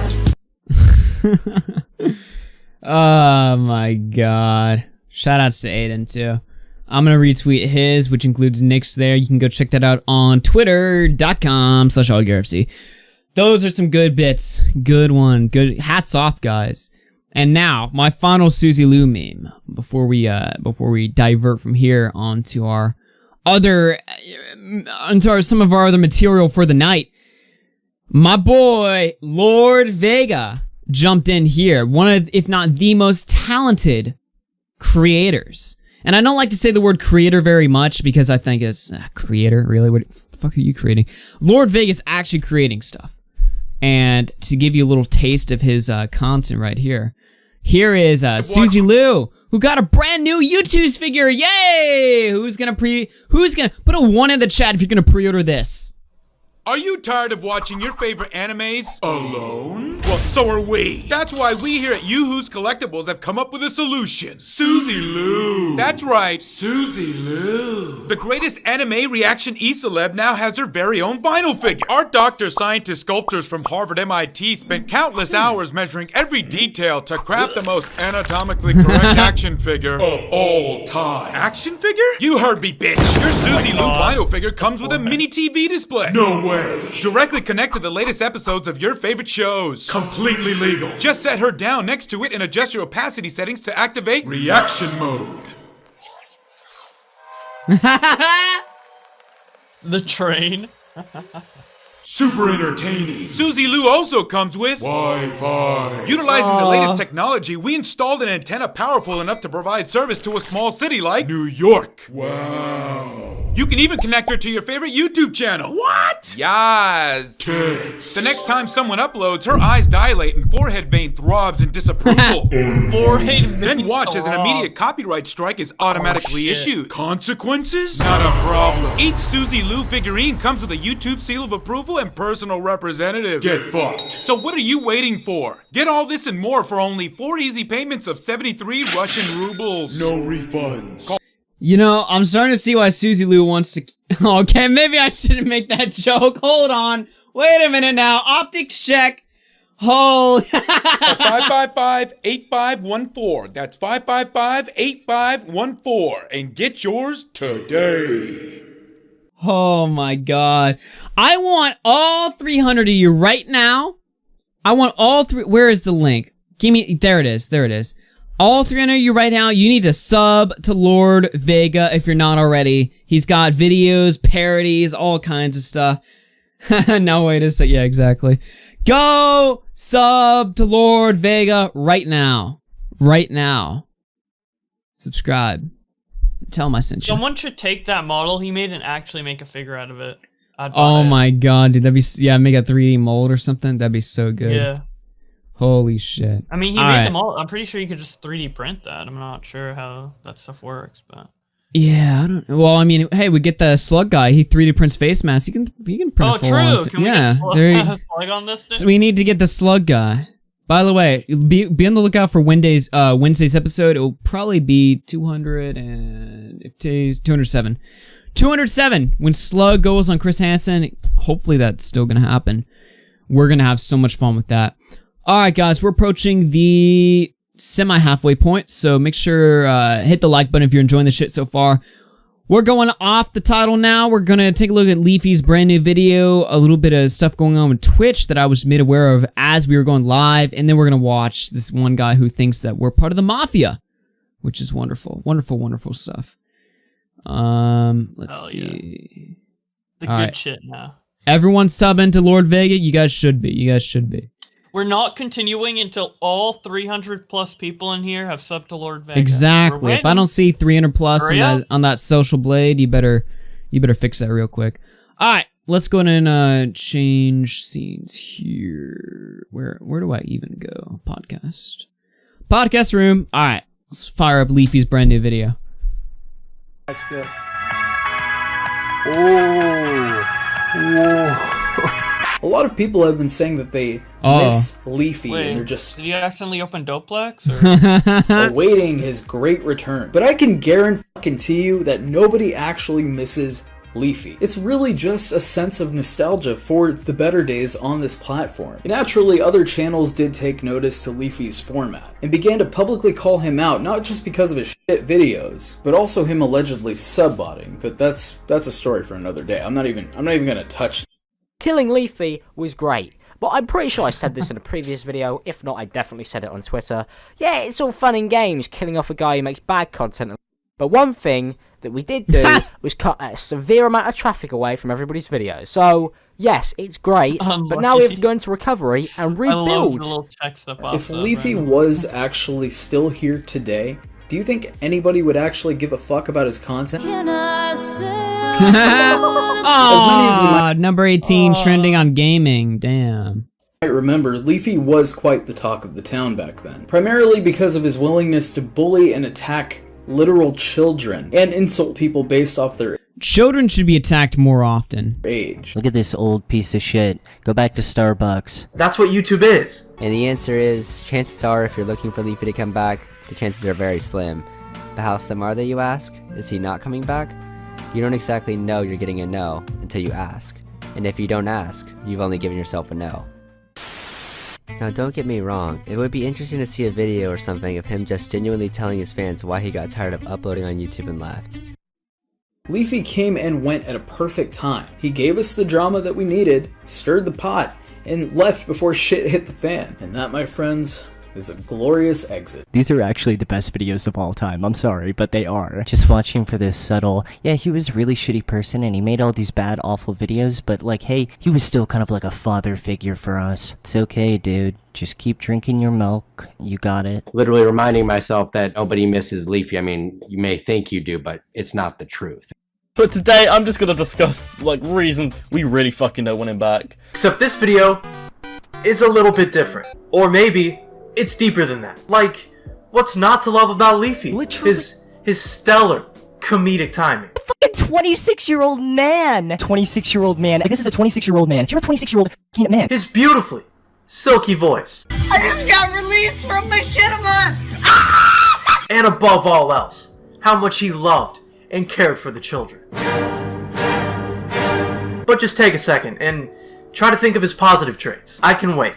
A: Oh my god. Shout outs to Aiden too. I'm gonna retweet his, which includes Nick's there. You can go check that out on twitter.com/AugieRFC. Those are some good bits. Good one. Good. Hats off, guys. And now, my final Suzy Lu meme before we divert from here onto our other, some of our other material for the night. My boy, Lord Vega, jumped in here. One of, if not the most talented creators. And I don't like to say the word creator very much because I think it's, creator, really? What the fuck are you creating? Lord Vega's actually creating stuff. And to give you a little taste of his content right here, here is Suzy Lu, who got a brand new YouTube figure. Yay! Who's gonna put a 1 in the chat if you're gonna pre-order this?
I: Are you tired of watching your favorite animes alone? Well, so are we. That's why we here at Yoo-Hoo's Collectibles have come up with a solution. Suzy Lu. That's right, Suzy Lu. The greatest anime reaction e-celeb now has her very own vinyl figure. Art doctors, scientists, sculptors from Harvard, MIT spent countless hours measuring every detail to craft the most anatomically correct action figure of all time. Action figure? You heard me, bitch. Your Suzy Lu vinyl figure comes with a mini TV display. No way. Directly connect to the latest episodes of your favorite shows. Completely legal. Just set her down next to it and adjust your opacity settings to activate reaction mode.
C: The train.
I: Super entertaining. Suzy Lu also comes with Wi-Fi. Utilizing the latest technology, we installed an antenna powerful enough to provide service to a small city like New York. Wow. You can even connect her to your favorite YouTube channel. What? Yes. Tits. The next time someone uploads, her eyes dilate and forehead vein throbs in disapproval.
C: Forehead vein.
I: Then watch as an immediate copyright strike is automatically issued. Consequences? Not a problem. Each Suzy Lu figurine comes with a YouTube seal of approval and personal representative. Get fucked. So what are you waiting for? Get all this and more for only 4 easy payments of 73 Russian rubles. No refunds.
A: You know, I'm starting to see why Suzy Lu wants to... Okay, maybe I shouldn't make that joke. Hold on. Wait a minute now. Optics check. Hold.
I: 555-8514. That's 555-8514. And get yours today.
A: Oh my god. I want all 300 of you right now. I want all where is the link? Give me, there it is, there it is. All 300 of you right now, you need to sub to Lord Vega if you're not already. He's got videos, parodies, all kinds of stuff. No, wait a sec. Yeah, exactly. Go sub to Lord Vega right now. Right now. Subscribe. Tell him I sent you.
C: Someone should take that model he made and actually make a figure out of it.
A: Oh my god, dude. That'd be, yeah, make a 3D mold or something. That'd be so good.
C: Yeah.
A: Holy shit.
C: I mean, he made them all. I'm pretty sure you could just 3D print that. I'm not sure how that stuff works, but.
A: Yeah, I don't know. Well, I mean, hey, we get the slug guy. He 3D prints face masks. He can print a full on.
C: Can we get slug on this thing?
A: So we need to get the slug guy. By the way, be on the lookout for Wednesday's episode. It will probably be 207. 207 when Slug goes on Chris Hansen. Hopefully that's still gonna happen. We're gonna have so much fun with that. All right, guys, we're approaching the semi-halfway point, so make sure hit the like button if you're enjoying the shit so far. We're going off the title now. We're gonna take a look at Leafy's brand new video, a little bit of stuff going on with Twitch that I was made aware of as we were going live, and then we're gonna watch this one guy who thinks that we're part of the mafia, which is wonderful, wonderful, wonderful stuff. Let's see.
C: The good shit now.
A: Everyone sub into Lord Vega. You guys should be. You guys should be.
C: We're not continuing until all 300 plus people in here have subbed to Lord Vega.
A: Exactly. If I don't see 300 plus on that social blade, you better fix that real quick. All right, let's go and change scenes here. Where do I even go? Podcast room. All right, let's fire up Leafy's brand new video.
J: Watch this. Oh. Whoa. A lot of people have been saying that they miss Leafy and they're just...
C: Did you accidentally open Bowblax?
J: awaiting his great return. But I can guarantee you that nobody actually misses Leafy. It's really just a sense of nostalgia for the better days on this platform. And naturally, other channels did take notice to Leafy's format and began to publicly call him out, not just because of his shit videos, but also him allegedly subbotting. But that's a story for another day. I'm not even gonna touch.
K: Killing Leafy was great, but I'm pretty sure I said this in a previous video. If not, I definitely said it on Twitter. Yeah, it's all fun and games killing off a guy who makes bad content. But one thing that we did do was cut a severe amount of traffic away from everybody's videos. So, yes, it's great, but now we have to go into recovery and rebuild.
C: I love the little text that pops
J: If Leafy was actually still here today, do you think anybody would actually give a fuck about his content?
A: Number 18 trending on gaming. Damn.
J: I remember, Leafy was quite the talk of the town back then, primarily because of his willingness to bully and attack literal children and insult people based off their
A: children should be attacked more often.
J: Age.
L: Look at this old piece of shit. Go back to Starbucks.
M: That's what YouTube is.
N: And the answer is, chances are, if you're looking for Leafy to come back, the chances are very slim. But how slim are they, you ask? Is he not coming back? You don't exactly know you're getting a no until you ask. And if you don't ask, you've only given yourself a no. Now don't get me wrong, it would be interesting to see a video or something of him just genuinely telling his fans why he got tired of uploading on YouTube and left.
J: Leafy came and went at a perfect time. He gave us the drama that we needed, stirred the pot, and left before shit hit the fan. And that, my friends, is a glorious exit.
L: These are actually the best videos of all time. I'm sorry, but they are. Just watching for this subtle, yeah, he was a really shitty person and he made all these bad, awful videos, but like, hey, he was still kind of like a father figure for us. It's okay, dude. Just keep drinking your milk. You got it.
O: Literally reminding myself that nobody misses Leafy. I mean, you may think you do, but it's not the truth.
P: But today, I'm just gonna discuss, like, reasons we really fucking don't want him back.
M: Except this video is a little bit different. Or maybe it's deeper than that. Like, what's not to love about Leafy? Literally. His stellar comedic timing.
K: A fucking 26-year-old man! 26-year-old man. This is a 26-year-old man. If you're a 26-year-old man.
M: His beautifully silky voice.
G: I just got released from machinima!
M: And above all else, how much he loved and cared for the children. But just take a second and try to think of his positive traits. I can wait.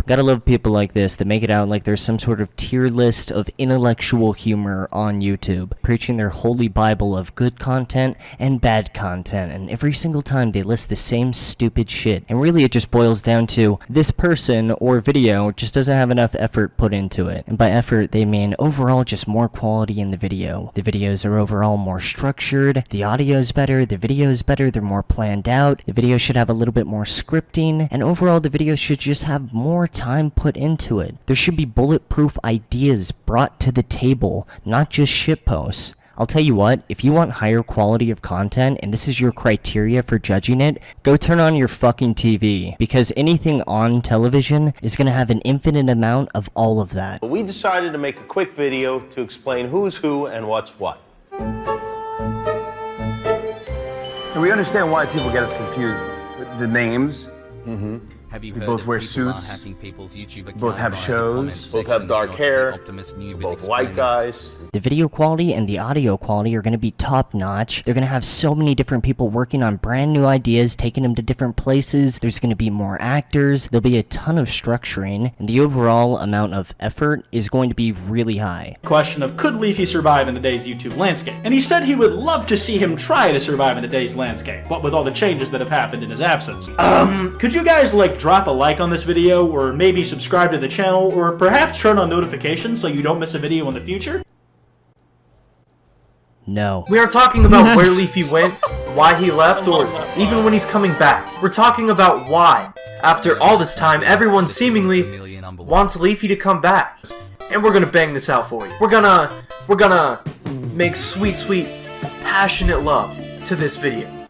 L: Gotta love people like this that make it out like there's some sort of tier list of intellectual humor on YouTube, preaching their holy bible of good content and bad content, and every single time they list the same stupid shit. And really it just boils down to this person or video just doesn't have enough effort put into it. And by effort, they mean overall just more quality in the video. The videos are overall more structured, the audio's better, the video's better, they're more planned out, the video should have a little bit more scripting, and overall the video should just have more time put into it. There should be bulletproof ideas brought to the table, not just shitposts. I'll tell you what, if you want higher quality of content, and this is your criteria for judging it, go turn on your fucking TV, because anything on television is gonna have an infinite amount of all of that.
Q: We decided to make a quick video to explain who's who and what's what.
R: And we understand why people get us confused with the names.
D: Have you
R: We
D: heard
R: both
D: of
R: wear
D: people
R: suits.
D: hacking people's YouTube
R: Both have
D: account via the
R: shows.
D: comments
Q: Both
D: section?
Q: have dark
D: God
Q: hair.
D: save Optimus New will
Q: Both
D: explain
Q: white
D: it.
Q: guys.
L: The video quality and the audio quality are going to be top notch. They're going to have so many different people working on brand new ideas, taking them to different places. There's going to be more actors. There'll be a ton of structuring, and the overall amount of effort is going to be really high.
S: Question of could Leafy survive in today's YouTube landscape? And he said he would love to see him try to survive in today's landscape, what with all the changes that have happened in his absence. Could you guys like drop a like on this video, or maybe subscribe to the channel, or perhaps turn on notifications so you don't miss a video in the future?
L: No.
M: We aren't talking about where Leafy went, why he left, or even when he's coming back. We're talking about why. After all this time, everyone seemingly wants Leafy to come back. And we're gonna bang this out for you. We're gonna make sweet, sweet, passionate love to this video.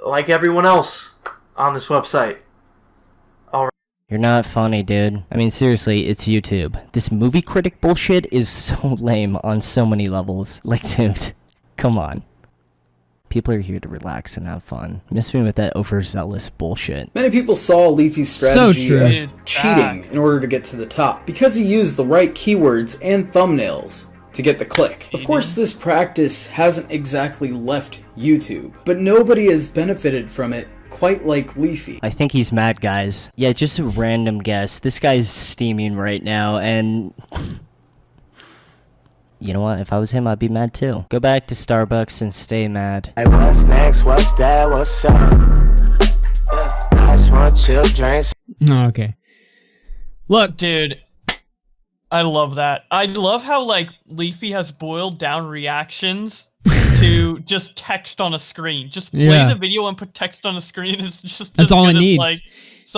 M: Like everyone else on this website.
L: You're not funny, dude. I mean, seriously, it's YouTube. This movie critic bullshit is so lame on so many levels. Like, dude, come on. People are here to relax and have fun. Miss me with that overzealous bullshit.
J: Many people saw Leafy's strategy
L: true.
J: as cheating in order to get to the top, because he used the right keywords and thumbnails to get the click. Of course, this practice hasn't exactly left YouTube, but nobody has benefited from it quite like Leafy.
L: I think he's mad, guys. Yeah, just a random guess. This guy's steaming right now, and you know what? If I was him, I'd be mad too. Go back to Starbucks and stay mad.
T: Hey, what's next? What's that? What's up? Yeah, I just want chill drinks.
A: Okay.
C: Look, dude, I love that. I love how, like, Leafy has boiled down reactions to just text on a screen. Just play the video and put text on a screen. It's just
A: that's all it needs.
C: Like,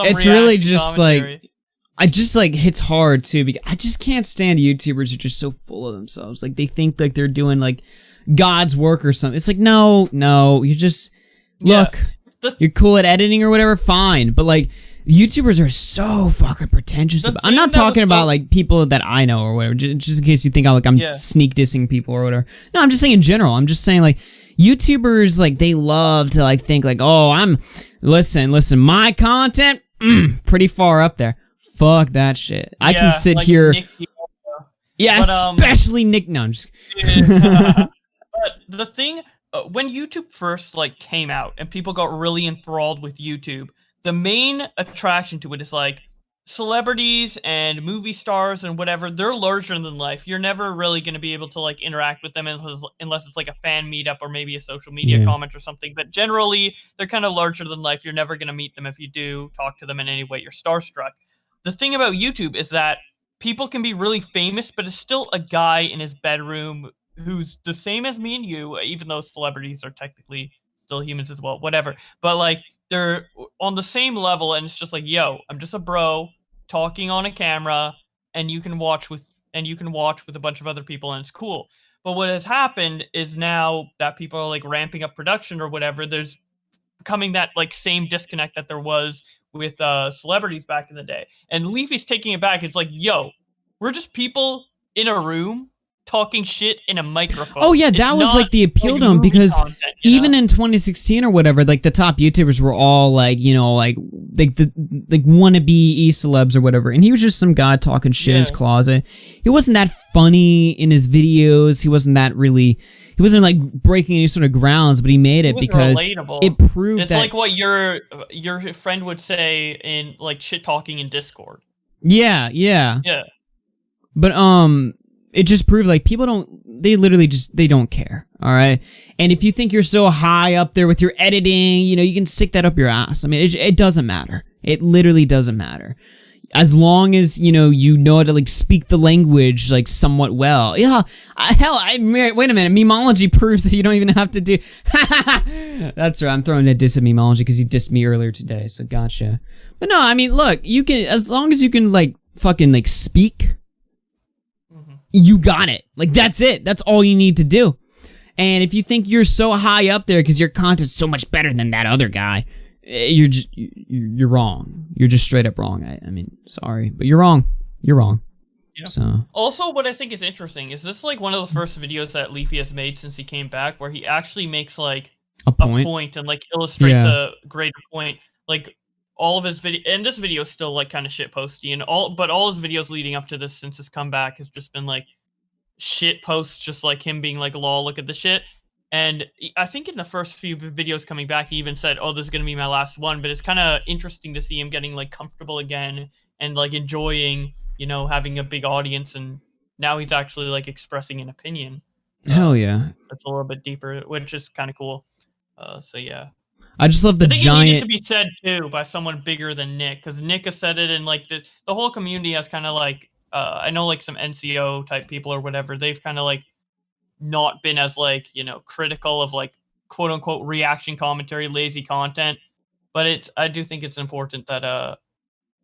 A: it's really just commentary. I just like hits hard too because I just can't stand YouTubers who are just so full of themselves. Like they think like they're doing like God's work or something. It's like no, you just look. You're cool at editing or whatever, fine. But like YouTubers are so fucking pretentious. I'm not talking about like people that I know or whatever. Just in case you think I'm sneak dissing people or whatever. No, I'm just saying in general. I'm just saying like YouTubers like they love to like think like listen, my content pretty far up there. Fuck that shit. I can sit like here. Especially Nick. No, I'm just.
C: But the thing, when YouTube first like came out and people got really enthralled with YouTube, the main attraction to it is like celebrities and movie stars and whatever. They're larger than life. You're never really going to be able to like interact with them unless it's like a fan meetup or maybe a social media comment or something. But generally, they're kind of larger than life. You're never going to meet them. If you do talk to them in any way, you're starstruck. The thing about YouTube is that people can be really famous, but it's still a guy in his bedroom who's the same as me and you, even though celebrities are technically still humans as well, whatever. But like they're on the same level, and it's just like, yo, I'm just a bro talking on a camera, and you can watch with a bunch of other people, and it's cool. But what has happened is now that people are like ramping up production or whatever, there's becoming that like same disconnect that there was with celebrities back in the day. And Leafy's taking it back. It's like, yo, we're just people in a room talking shit in a microphone.
A: Oh yeah, that was like the appeal to him because even in 2016 or whatever, like the top YouTubers were all like, you know, like wannabe e-celebs or whatever, and he was just some guy talking shit in his closet. He wasn't that funny in his videos. He wasn't like breaking any sort of grounds, but he made it because
C: relatable.
A: it proved
C: it's
A: that
C: like what your friend would say in like shit talking in Discord.
A: Yeah. But it just proved like people they don't care, all right? And if you think you're so high up there with your editing, you know, you can stick that up your ass. I mean, it doesn't matter. It literally doesn't matter. As long as, you know how to, like, speak the language, like, somewhat well. Yeah, wait a minute, memology proves that you don't even have to do... That's right, I'm throwing a diss at memology because you dissed me earlier today, so gotcha. But no, I mean, look, you can, as long as you can, like, fucking, like, speak, you got it. Like, that's it. That's all you need to do. And if you think you're so high up there because your content's so much better than that other guy, you're wrong. You're just straight up wrong. I mean, sorry, but you're wrong. You're wrong.
C: Yeah.
A: So
C: also, what I think is interesting is this like one of the first videos that Leafy has made since he came back, where he actually makes like a point and like illustrates a greater point. Like all of his video, and this video is still like kind of shit posty, and all his videos leading up to this since his comeback has just been like shit posts, just like him being like, "Lol, look at the shit." And I think in the first few videos coming back, he even said, "Oh, this is gonna be my last one." But it's kind of interesting to see him getting like comfortable again and like enjoying, you know, having a big audience. And now he's actually like expressing an opinion.
A: Hell yeah,
C: that's a little bit deeper, which is kind of cool. So yeah,
A: I just love the
C: I think
A: giant.
C: It needed to be said too by someone bigger than Nick, because Nick has said it, and like the whole community has kind of like I know like some NCO type people or whatever. They've kind of like not been as like, you know, critical of like quote unquote reaction commentary, lazy content, but I do think it's important that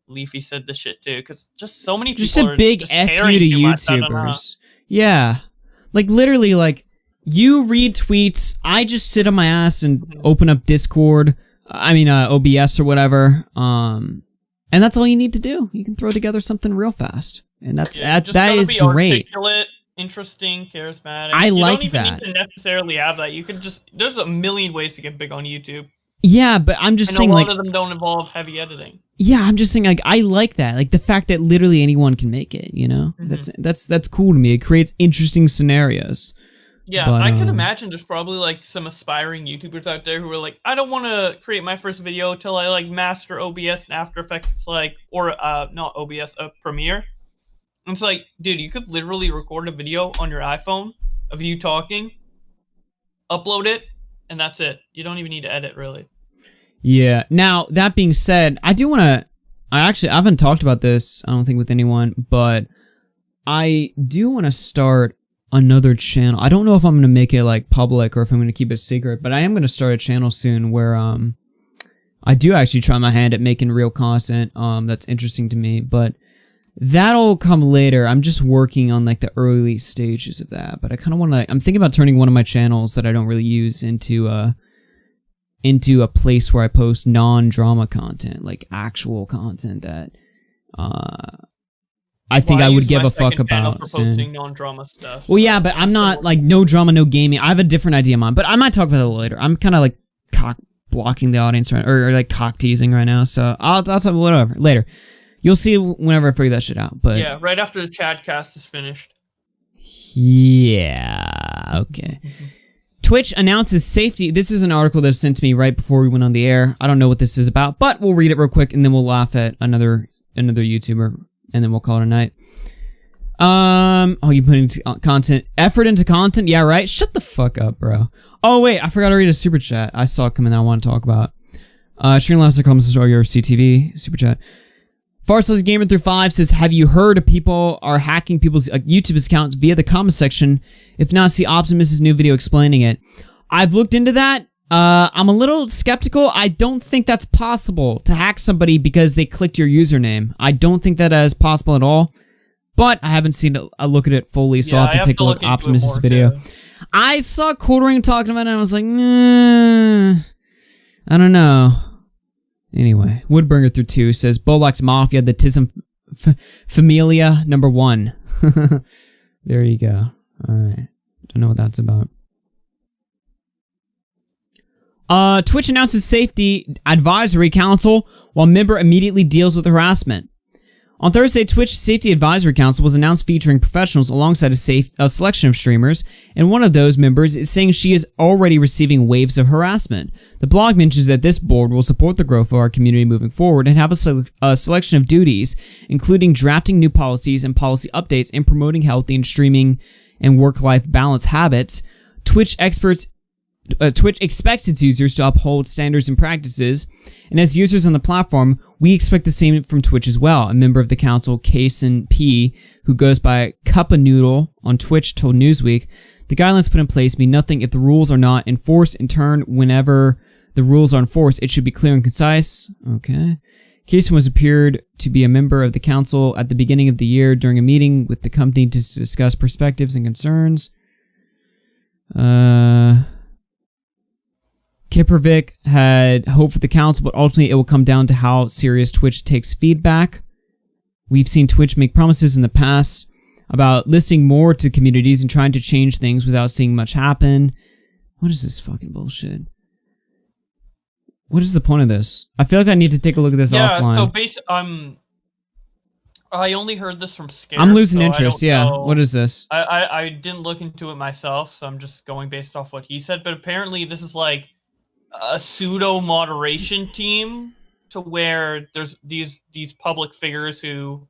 C: Leafy said this shit too, because just so many people
A: just a big F you to YouTubers. Yeah, like literally, like you read tweets, I just sit on my ass and open up Discord, OBS or whatever, and that's all you need to do. You can throw together something real fast, and that is great.
C: Articulate, interesting, charismatic.
A: I like
C: You don't even
A: that.
C: need to necessarily have that. You can just, there's a million ways to get big on YouTube.
A: Yeah, but I'm just saying,
C: a
A: like,
C: lot of them don't involve heavy editing.
A: yeah, I'm just saying, like, I like that, like the fact that literally anyone can make it. You know, that's cool to me. It creates interesting scenarios.
C: Yeah,
A: but,
C: I can imagine there's probably like some aspiring YouTubers out there who are like, I don't want to create my first video till I like master OBS and After Effects, like, or not OBS, Premiere. And it's like, dude, you could literally record a video on your iPhone of you talking, upload it, and that's it. You don't even need to edit, really.
A: Yeah. Now, that being said, I haven't talked about this, I don't think, with anyone, but I do want to start another channel. I don't know if I'm going to make it, like, public or if I'm going to keep it secret, but I am going to start a channel soon where, I do actually try my hand at making real content, that's interesting to me, but that'll come later. I'm just working on like the early stages of that, but I kind of want to. I'm thinking about turning one of my channels that I don't really use into a place where I post non-drama content, like actual content that I think I would give a fuck about soon.
C: Non-drama stuff.
A: Well, yeah, but I'm not like no drama, no gaming. I have a different idea in mind, but I might talk about it later. I'm kind of like cock blocking the audience right, or like cock teasing right now, so I'll talk whatever later. You'll see whenever I figure that shit out, but...
C: Yeah, right after the Chadcast is finished.
A: Yeah, okay. Twitch announces safety. This is an article that was sent to me right before we went on the air. I don't know what this is about, but we'll read it real quick, and then we'll laugh at another YouTuber, and then we'll call it a night. You put into content. Effort into content? Yeah, right? Shut the fuck up, bro. Oh, wait, I forgot to read a super chat. I saw it coming that I want to talk about. Streamlabs comments to RFC TV. Super chat. Farsighted Gamer through 5 says, have you heard of people are hacking people's YouTube accounts via the comment section? If not, see Optimus's new video explaining it. I've looked into that. I'm a little skeptical. I don't think that's possible to hack somebody because they clicked your username. I don't think that is possible at all. But I haven't seen a look at it fully, so I'll have to take a look at Optimus's video. I saw Quartering talking about it, and I was like, I don't know. Anyway, Woodburger through 2 says, Bowblax Mafia, the Tism Familia #1. There you go. Alright. Don't know what that's about. Twitch announces safety advisory council while member immediately deals with harassment. On Thursday, Twitch Safety Advisory Council was announced featuring professionals alongside a selection of streamers, and one of those members is saying she is already receiving waves of harassment. The blog mentions that this board will support the growth of our community moving forward and have a selection of duties, including drafting new policies and policy updates and promoting healthy and streaming and work-life balance habits. Twitch expects its users to uphold standards and practices, and as users on the platform, we expect the same from Twitch as well. A member of the council, Kason P., who goes by Cuppa Noodle on Twitch, told Newsweek, the guidelines put in place mean nothing if the rules are not enforced. In turn, whenever the rules are enforced, it should be clear and concise. Okay. Kason appeared to be a member of the council at the beginning of the year during a meeting with the company to discuss perspectives and concerns. Kiprovic had hope for the council, but ultimately it will come down to how serious Twitch takes feedback. We've seen Twitch make promises in the past about listening more to communities and trying to change things without seeing much happen. What is this fucking bullshit? What is the point of this? I feel like I need to take a look at this offline.
C: So basically, I only heard this from Scarce.
A: I'm losing interest, yeah. What is this?
C: I didn't look into it myself, so I'm just going based off what he said, but apparently this is like a pseudo moderation team to where there's these public figures who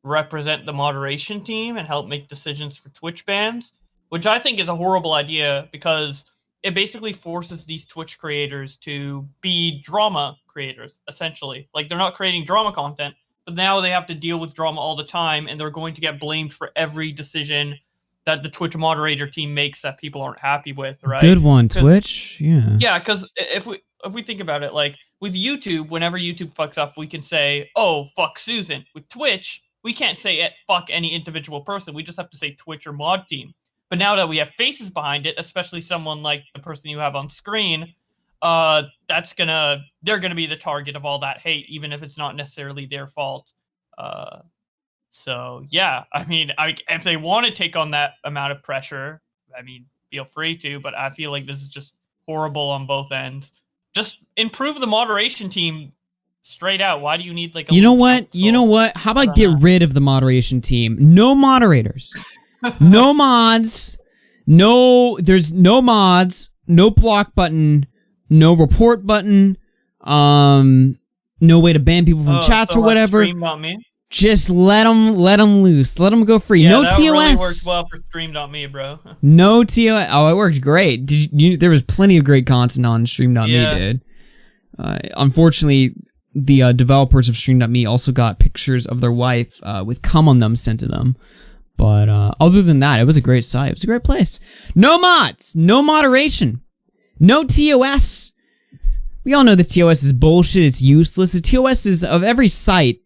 C: represent the moderation team and help make decisions for Twitch bans, which I think is a horrible idea because it basically forces these Twitch creators to be drama creators, essentially. Like, they're not creating drama content, but now they have to deal with drama all the time, and they're going to get blamed for every decision that the Twitch moderator team makes that people aren't happy with, right?
A: Good one, Twitch. Yeah.
C: Yeah, because if we think about it, like with YouTube, whenever YouTube fucks up, we can say, "Oh, fuck Susan." With Twitch, we can't say fuck any individual person. We just have to say Twitch or mod team. But now that we have faces behind it, especially someone like the person you have on screen, they're gonna be the target of all that hate, even if it's not necessarily their fault. So yeah, I mean, if they want to take on that amount of pressure, I mean, feel free to. But I feel like this is just horrible on both ends. Just improve the moderation team straight out. Why do you need like a
A: You know what? How about get rid of the moderation team? No moderators. No mods. There's no mods. No block button. No report button. No way to ban people from chats or whatever. Just let them loose. Let them go free.
C: Yeah,
A: no
C: that
A: TOS.
C: really worked well for Stream.me, bro.
A: No TOS. Oh, it worked great. There was plenty of great content on Stream.me, dude. Unfortunately, the developers of Stream.me also got pictures of their wife with cum on them sent to them. But other than that, it was a great site. It was a great place. No mods. No moderation. No TOS. We all know the TOS is bullshit. It's useless. The TOS is of every site.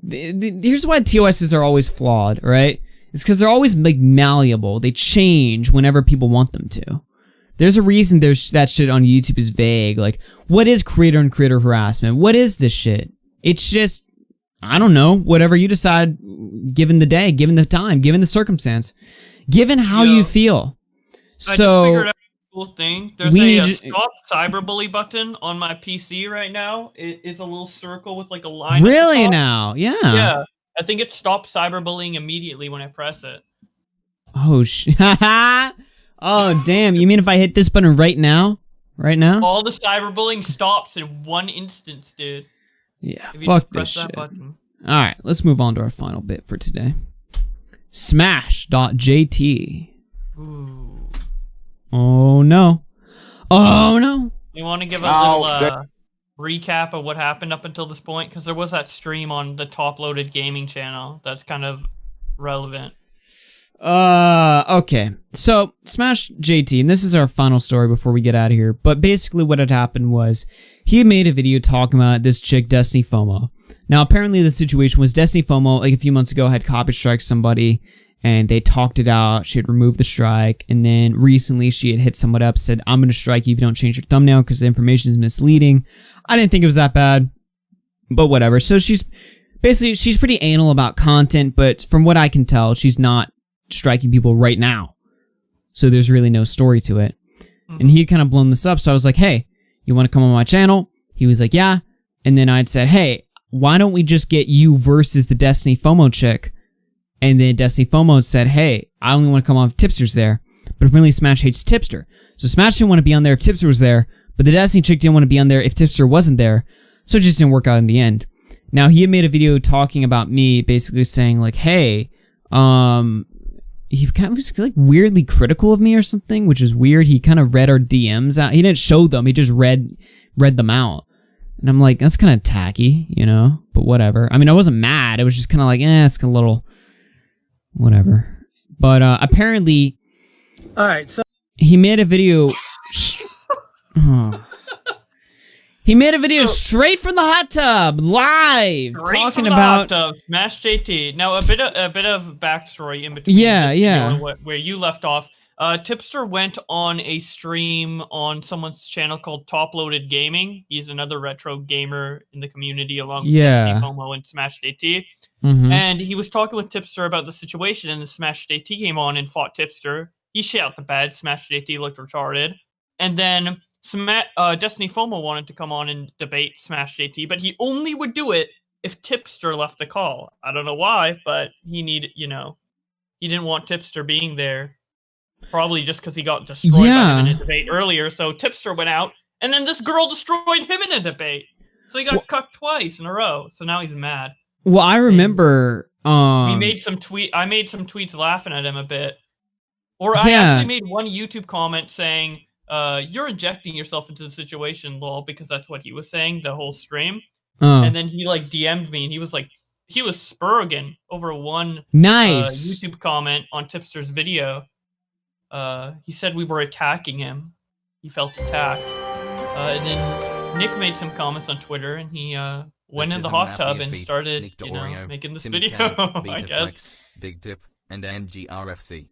A: Here's why TOSs are always flawed, right? It's because they're always like malleable. They change whenever people want them to. There's a reason that shit on YouTube is vague. Like, what is creator and creator harassment? What is this shit? It's just, I don't know, whatever you decide, given the day, given the time, given the circumstance, given how you feel.
C: I just figured out a cool thing. There's a stop cyberbully button on my PC right now. It's a little circle with like a line.
A: Really now? Yeah.
C: Yeah. I think it stops cyberbullying immediately when I press it.
A: Oh, oh, damn. You mean if I hit this button right now? Right now?
C: All the cyberbullying stops in one instance, dude.
A: Yeah, fuck this shit. Alright, let's move on to our final bit for today. Smash.jt.
C: Ooh.
A: Oh no. Oh no.
C: You want to give a little recap of what happened up until this point? Because there was that stream on the top-loaded gaming channel that's kind of relevant.
A: Okay. So, Smash JT, and this is our final story before we get out of here, but basically what had happened was he made a video talking about this chick, Destiny FOMO. Now, apparently the situation was Destiny FOMO, like a few months ago, had copy striked somebody, and they talked it out. She had removed the strike, and then recently she had hit someone up, said, I'm going to strike you if you don't change your thumbnail because the information is misleading. I didn't think it was that bad, but whatever. So she's pretty anal about content, but from what I can tell, she's not striking people right now. So there's really no story to it. And he had kind of blown this up, so I was like, hey, you want to come on my channel? He was like, yeah. And then I'd said, hey, why don't we just get you versus the Destiny FOMO chick? And then Destiny FOMO said, hey, I only want to come on if Tipster's there. But apparently Smash hates Tipster. So Smash didn't want to be on there if Tipster was there, but the Destiny chick didn't want to be on there if Tipster wasn't there. So it just didn't work out in the end. Now, he had made a video talking about me, basically saying, like, hey, he kind of was, like, weirdly critical of me or something, which is weird. He kind of read our DMs out. He didn't show them. He just read them out. And I'm like, that's kind of tacky, you know? But whatever. I mean, I wasn't mad. It was just kind of like, it's a little... whatever. But, apparently...
U: Alright, so...
A: He made a video... He made a video straight from the hot tub, live, talking about
C: the hot tub, Smash JT. Now a bit of backstory in between. Where you left off. Tipster went on a stream on someone's channel called Top Loaded Gaming. He's another retro gamer in the community, along with Destiny FOMO and Smash JT. And he was talking with Tipster about the situation, and the Smash JT came on and fought Tipster. He shit out the bed. Smash JT looked retarded, and then Destiny FOMO wanted to come on and debate Smash JT, but he only would do it if Tipster left the call. I don't know why, but he didn't want Tipster being there. Probably just because he got destroyed by him in a debate earlier. So Tipster went out, and then this girl destroyed him in a debate. So he got cucked twice in a row. So now he's mad.
A: Well, I remember...
C: I made some tweets laughing at him a bit. Or I actually made one YouTube comment saying... you're injecting yourself into the situation, lol, because that's what he was saying the whole stream. And then he like DM'd me, and he was spurging over one YouTube comment on Tipster's video. He said we were attacking him. He felt attacked. And then Nick made some comments on Twitter, and he went in the hot tub and started making this video, I guess.
D: Big Dip, and AugieRFC.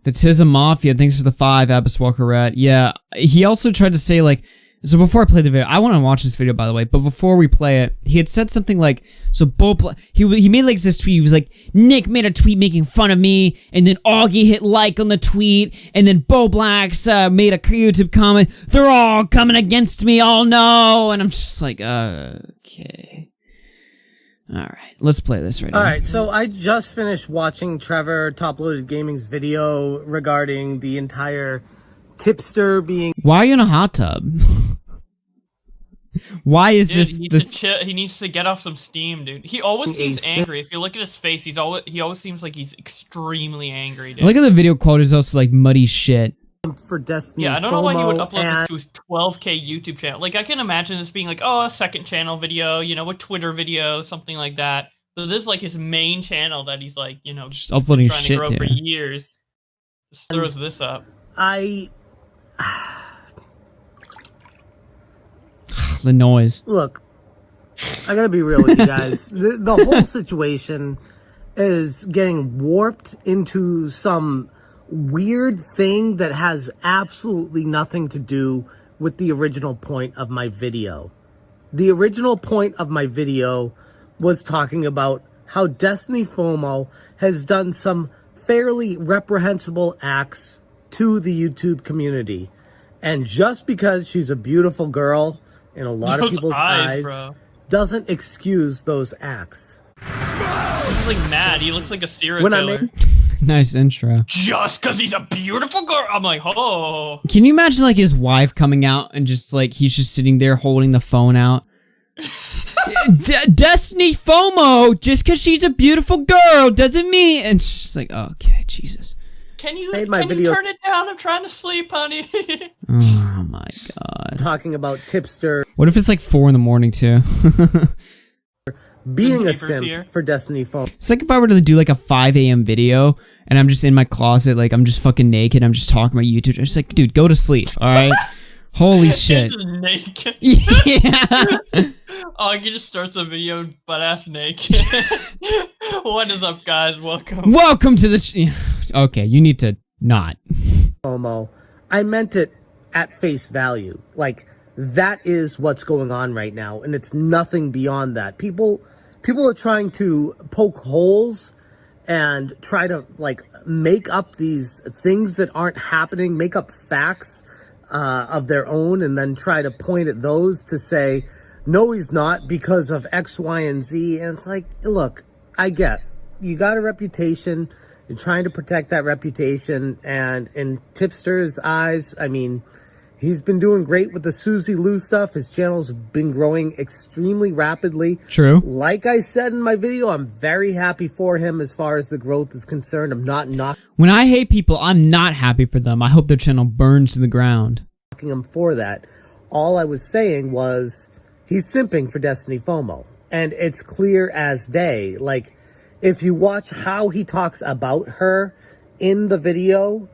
A: The Tism Mafia, thanks for the 5, Abyss Walker Rat. Yeah, he also tried to say, like, so before I play the video, I want to watch this video, by the way, but before we play it, he had said something like, so Bowblax, he made, like, this tweet, he was like, Nick made a tweet making fun of me, and then Augie hit like on the tweet, and then Bowblax made a YouTube comment, they're all coming against me, oh no, and I'm just like, okay. Alright, let's play this right now.
U: Alright, so I just finished watching Trevor Top Loaded Gaming's video regarding the entire Tipster being...
A: Why are you in a hot tub? Why is this...
C: He needs to get off some steam, dude. He always seems angry. If you look at his face, he always seems like he's extremely angry, dude.
A: Look at the video quality is also like muddy shit.
U: For Destiny
C: I don't know why he would upload this to his 12K YouTube channel. Like, I can imagine this being like, a second channel video, a Twitter video, something like that. But this is like his main channel that he's like,
A: just uploading
C: trying
A: shit
C: to grow for years. Just throws this up.
A: The noise.
U: Look, I gotta be real with you guys. The whole situation is getting warped into some weird thing that has absolutely nothing to do with the original point of my video. The original point of my video was talking about how Destiny FOMO has done some fairly reprehensible acts to the YouTube community. And just because she's a beautiful girl in a lot of people's eyes doesn't excuse those acts.
C: He's like mad. He looks like a serial killer.
A: Nice intro.
C: Just because he's a beautiful girl. I'm like, oh.
A: Can you imagine like his wife coming out and just like he's just sitting there holding the phone out? Destiny FOMO, just because she's a beautiful girl doesn't mean. And she's like, oh, okay, Jesus.
C: Can you turn it down? I'm trying to sleep, honey.
A: Oh my God.
U: Talking about Tipster.
A: What if it's like 4 in the morning too?
U: Being a simp for Destiny FOMO.
A: It's like if I were to do like a 5 a.m. video and I'm just in my closet, like I'm just fucking naked, I'm just talking about YouTube. I'm just like, dude, go to sleep, alright? Holy shit.
C: Just naked.
A: Yeah.
C: Augie just starts a video butt-ass naked. What is up, guys? Welcome.
A: Welcome to the... Okay, you need to not.
U: FOMO. I meant it at face value. Like, that is what's going on right now, and it's nothing beyond that. People are trying to poke holes and try to, like, make up these things that aren't happening, make up facts of their own and then try to point at those to say, no, he's not because of X, Y, and Z. And it's like, look, I get, you got a reputation. You're trying to protect that reputation. And in Tipster's eyes, I mean, he's been doing great with the Suzy Lu stuff. His channel's been growing extremely rapidly.
A: True.
U: Like I said in my video, I'm very happy for him as far as the growth is concerned. I'm not knocking
A: When I hate people, I'm not happy for them. I hope their channel burns to the ground.
U: him for that. All I was saying was he's simping for Destiny FOMO. And it's clear as day. Like, if you watch how he talks about her in the video,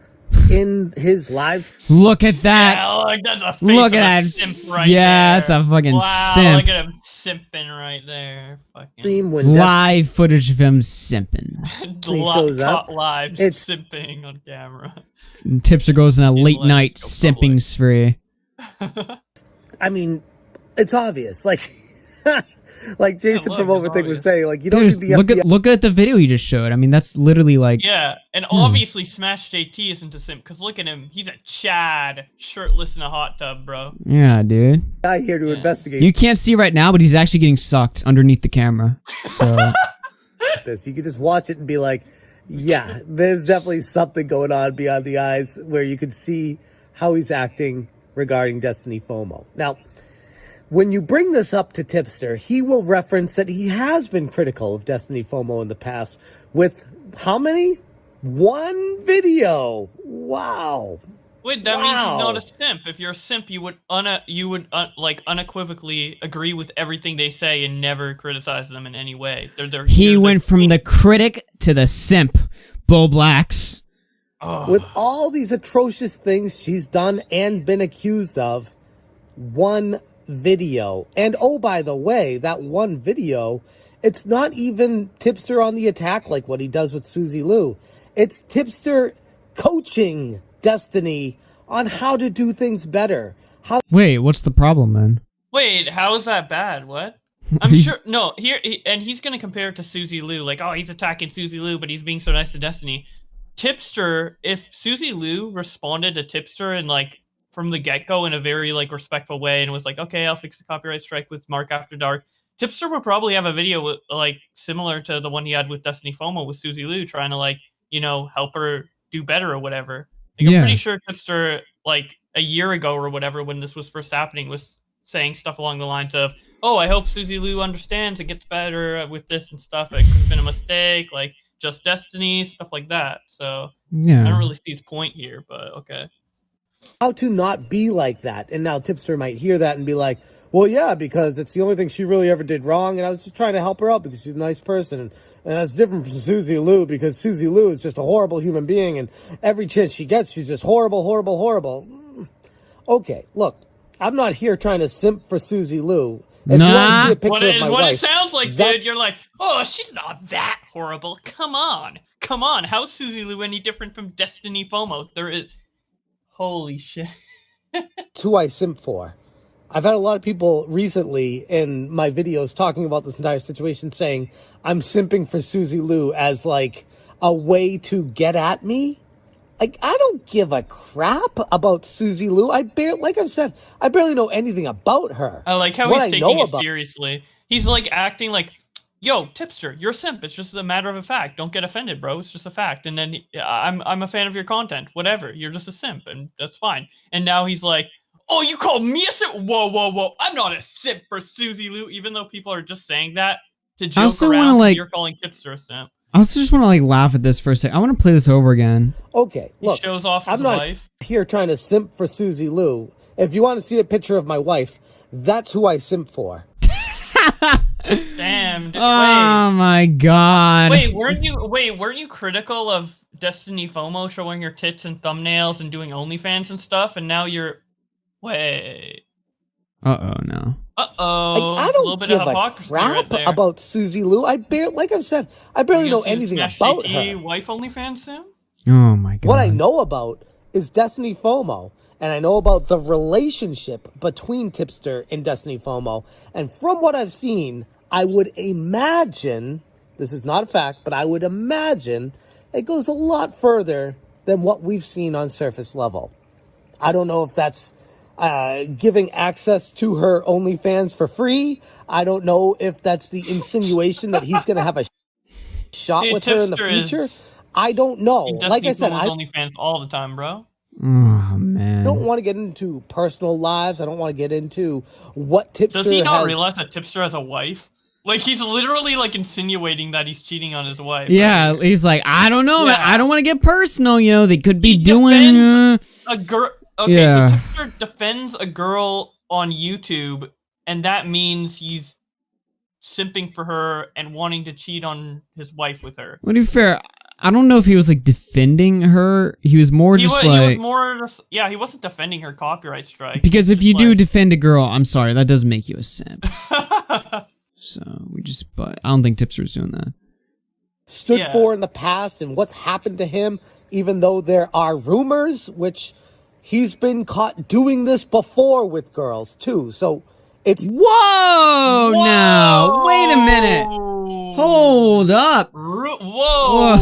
U: in his lives.
A: Look at that.
C: Yeah, like that's a face
A: Look
C: of
A: at
C: a
A: that.
C: simp right
A: Yeah,
C: there.
A: that's a fucking
C: wow,
A: simp.
C: Look at him simping right there. Fucking
A: Live footage of him simping.
U: shows up,
C: caught live
U: it's-
C: simping on camera.
A: And Tipster goes on a late night simping spree.
U: I mean, it's obvious. Like, like Jason from Overthink was saying, like, you don't
A: Dude,
U: need the
A: look
U: FBI.
A: at look at the video you just showed. I mean, that's literally like
C: Yeah, and obviously Smash JT isn't a simp, because look at him. He's a Chad, shirtless in a hot tub, bro.
A: yeah, dude.
U: Guy here to investigate
A: You can't see right now, but he's actually getting sucked underneath the camera. So
U: this. You could just watch it and be like, yeah, there's definitely something going on beyond the eyes where you can see how he's acting regarding Destiny FOMO. Now, when you bring this up to Tipster, he will reference that he has been critical of Destiny FOMO in the past with how many? One video. Wow.
C: Wait, that means he's not a simp. If you're a simp, you would like unequivocally agree with everything they say and never criticize them in any way.
A: he went from the critic to the simp. Bowblax.
U: With all these atrocious things she's done and been accused of, one video. And oh, by the way, that one video, it's not even Tipster on the attack like what he does with Suzy Lu. It's Tipster coaching Destiny on how to do things better.
A: Wait, what's the problem, man?
C: Wait, how is that bad? What? I'm sure. No, and he's gonna compare it to Suzy Lu, like, oh, he's attacking Suzy Lu, but he's being so nice to Destiny. Tipster, if Suzy Lu responded to Tipster and like from the get-go in a very like respectful way and was like, okay, I'll fix the copyright strike with Mark After Dark, Tipster would probably have a video with, like similar to the one he had with Destiny FOMO with Suzy Lu, trying to like, you know, help her do better or whatever. Like, I'm pretty sure Tipster, like a year ago or whatever, when this was first happening, was saying stuff along the lines of, oh, I hope Suzy Lu understands and gets better with this and stuff. It could have been a mistake, like just Destiny, stuff like that. So
U: Yeah.
C: I don't really see his point here, but okay.
U: How to not be like that. And now Tipster might hear that and be like, well, yeah, because it's the only thing she really ever did wrong, and I was just trying to help her out because she's a nice person. And that's different from Suzy Lu, because Suzy Lu is just a horrible human being, and every chance she gets, she's just horrible, horrible, horrible. Okay, look, I'm not here trying to simp for Suzy Lu. If you want to see a picture of my
C: What
U: wife,
C: it sounds like, dude, you're like, oh, she's not that horrible. Come on. How's Suzy Lu any different from Destiny FOMO? There is... Holy shit.
U: It's who I simp for. I've had a lot of people recently in my videos talking about this entire situation saying I'm simping for Suzy Lu as like a way to get at me. Like, I don't give a crap about Suzy Lu. Like I've said, I barely know anything about her.
C: I like how
U: What
C: he's
U: I know
C: taking it
U: about-
C: seriously. He's like acting like, yo, Tipster, you're a simp. It's just a matter of a fact. Don't get offended, bro. It's just a fact. And then I'm a fan of your content. Whatever. You're just a simp, and that's fine. And now he's like, oh, you call me a simp? Whoa. I'm not a simp for Suzy Lu, even though people are just saying that to joke
A: also
C: around.
A: wanna, like-
C: You're calling Tipster a simp.
A: I also just want to like laugh at this for a second. I want to play this over again.
U: Okay, look,
C: He shows off his
U: I'm not
C: wife.
U: here trying to simp for Suzy Lu. If you want to see a picture of my wife, that's who I simp for.
C: Damn.
A: Oh my god.
C: Wait, weren't you critical of Destiny FOMO showing your tits and thumbnails and doing OnlyFans and stuff, and now you're... Wait.
A: Uh-oh, no.
C: Uh-oh.
U: Like, I
C: a little
U: don't
C: bit
U: give
C: of
U: a
C: hypocrisy
U: crap
C: right there.
U: about Suzy Lu. Like I've said, I barely know anything about her.
C: Wife OnlyFans soon?
A: Oh my god.
U: What I know about is Destiny FOMO, and I know about the relationship between Tipster and Destiny FOMO. And from what I've seen, I would imagine, this is not a fact, but I would imagine it goes a lot further than what we've seen on surface level. I don't know if that's giving access to her OnlyFans for free. I don't know if that's the insinuation that he's going to have a shot with her in the future. I don't know. Like I said, I
C: OnlyFans all the time, bro.
A: Oh man.
U: don't want to get into personal lives. I don't want to get into what Tipster
C: Does he not
U: has...
C: realize that Tipster has a wife? Like, he's literally, like, insinuating that he's cheating on his wife.
A: Yeah,
C: right?
A: he's like, I don't know, man. I don't want to get personal, you know. They could be
C: A girl. Okay,
A: Yeah.
C: so Tipster defends a girl on YouTube, and that means he's simping for her and wanting to cheat on his wife with her.
A: To be fair, I don't know if he was like defending her. He was more
C: He
A: just
C: was more just, yeah, he wasn't defending her copyright strike.
A: because if you do defend a girl, I'm sorry, that doesn't make you a simp. So but I don't think Tipster's doing that.
U: stood for in the past and what's happened to him, even though there are rumors, which he's been caught doing this before with girls too. So it's...
A: Whoa! Now, wait a minute. Hold up. Whoa.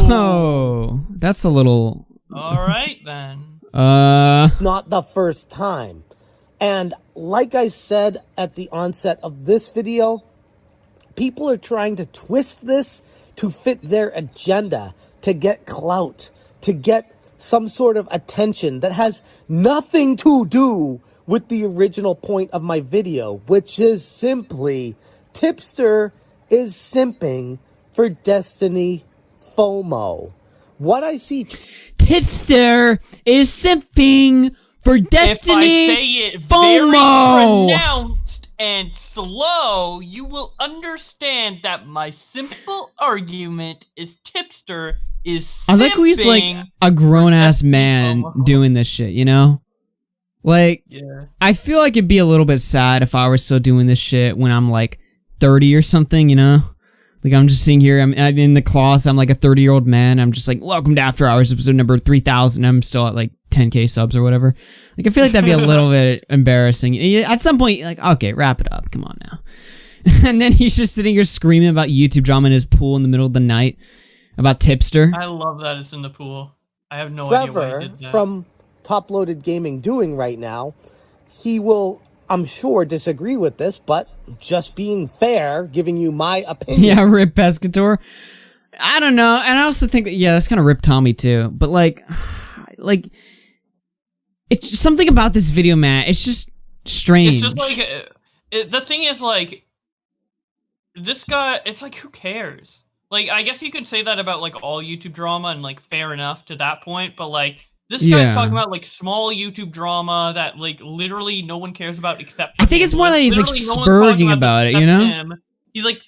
A: That's a little...
C: All right, then.
U: Not the first time. And like I said at the onset of this video, people are trying to twist this to fit their agenda, to get clout, to get some sort of attention that has nothing to do with the original point of my video, which is simply Tipster is simping for Destiny FOMO. What I see...
A: Tipster is simping for Destiny
C: If I say it
A: FOMO.
C: very pronounced and slow, you will understand that my simple argument is Tipster is simping.
A: I like he's like a grown-ass man doing this shit, you know? Like, I feel like it'd be a little bit sad if I were still doing this shit when I'm like 30 or something, you know? Like, I'm just sitting here, I'm in the closet, I'm like a 30-year-old man, I'm just like, welcome to After Hours, episode number 3000, I'm still at like 10k subs or whatever. Like, I feel like that'd be a little bit embarrassing. At some point, like, okay, wrap it up, come on now. And then he's just sitting here screaming about YouTube drama in his pool in the middle of the night, about Tipster.
C: I love that it's in the pool. I have no idea why he did that.
U: From Top Loaded Gaming doing right now, he will, I'm sure, disagree with this, but just being fair, giving you my opinion.
A: Yeah, Rip Pescator. I don't know, and I also think that, yeah, that's kind of Rip Tommy too, but like, it's just something about this video, man, it's just strange.
C: It's just like, the thing is, like, this guy, it's like, who cares? Like, I guess you could say that about, like, all YouTube drama, and, like, fair enough to that point, but, like, this guy's talking about, like, small YouTube drama that, like, literally no one cares about except
A: I think it's more like he's, like, spurging about it, you know?
C: him. He's like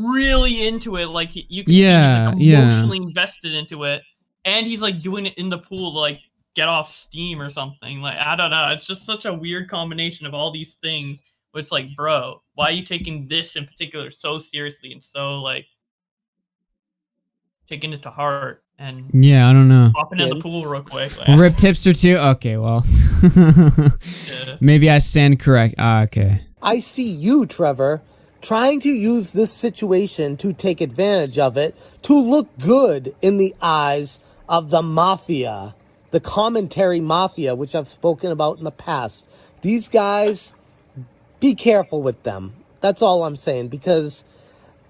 C: really into it, like, you can see he's, like, emotionally invested into it, and he's, like, doing it in the pool to, like, get off steam or something. Like, I don't know, it's just such a weird combination of all these things, where it's like, bro, why are you taking this in particular so seriously and so, like, taking it to heart? And
A: yeah, I don't know.
C: Popping in the pool real quick. Like,
A: Rip Tipster too? Okay, well. Maybe I stand correct. Okay.
U: I see you, Trevor, trying to use this situation to take advantage of it, to look good in the eyes of the mafia, the commentary mafia, which I've spoken about in the past. These guys, be careful with them. That's all I'm saying, because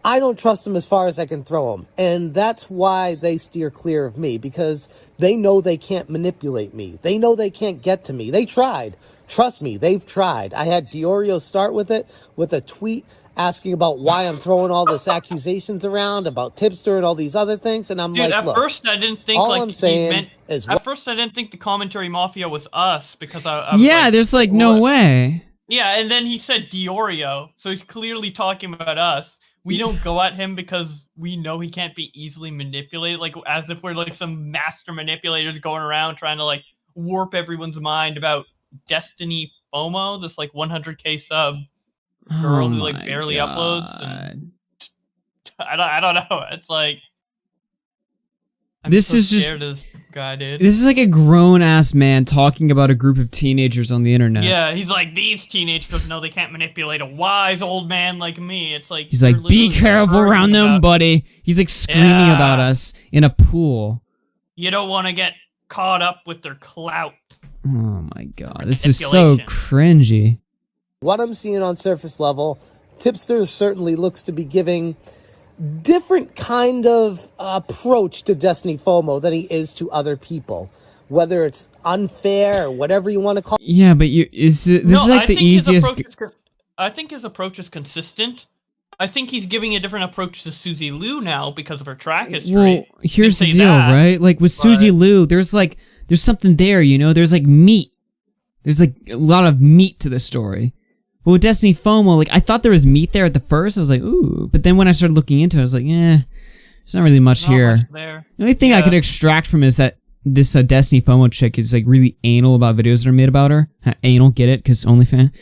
U: I don't trust them as far as I can throw them. And that's why they steer clear of me, because they know they can't manipulate me. They know they can't get to me. They tried. Trust me, they've tried. I had Diorio start with it, with a tweet asking about why I'm throwing all this accusations around about Tipster and all these other things. And I'm
C: dude,
U: like,
C: at
U: look,
C: first I didn't think,
U: all
C: like,
U: I'm saying
C: he meant...
U: is
C: At first I didn't think the commentary mafia was us, because I was
A: yeah,
C: like,
A: there's, like, no way.
C: Yeah, and then he said Diorio, so he's clearly talking about us. We don't go at him because we know he can't be easily manipulated, like, as if we're, like, some master manipulators going around trying to, like, warp everyone's mind about Destiny FOMO, this, like, 100k sub girl who, like, barely uploads. And I don't know. It's like,
A: This is just
C: this guy, dude.
A: This is like a grown-ass man talking about a group of teenagers on the internet.
C: Yeah, he's like, these teenagers know they can't manipulate a wise old man like me. It's like,
A: He's like, be careful around them, buddy. He's like screaming about us in a pool.
C: You don't want to get caught up with their clout.
A: Oh my god, this is so cringy.
U: What I'm seeing on surface level, Tipster certainly looks to be giving different kind of approach to Destiny FOMO than he is to other people. Whether it's unfair or whatever you want to call it.
A: Yeah, but this is like the easiest...
C: I think his approach is consistent. I think he's giving a different approach to Suzy Lu now because of her track history.
A: Well, here's the deal, right? Like with Suzy Lu, there's something there, you know? There's like meat. There's like a lot of meat to the story. But with Destiny FOMO, like I thought there was meat there at the first. I was like, ooh. But then when I started looking into it, I was like, there's not really much here. The only thing I could extract from it is that this Destiny FOMO chick is like really anal about videos that are made about her. Anal, get it? Because OnlyFans.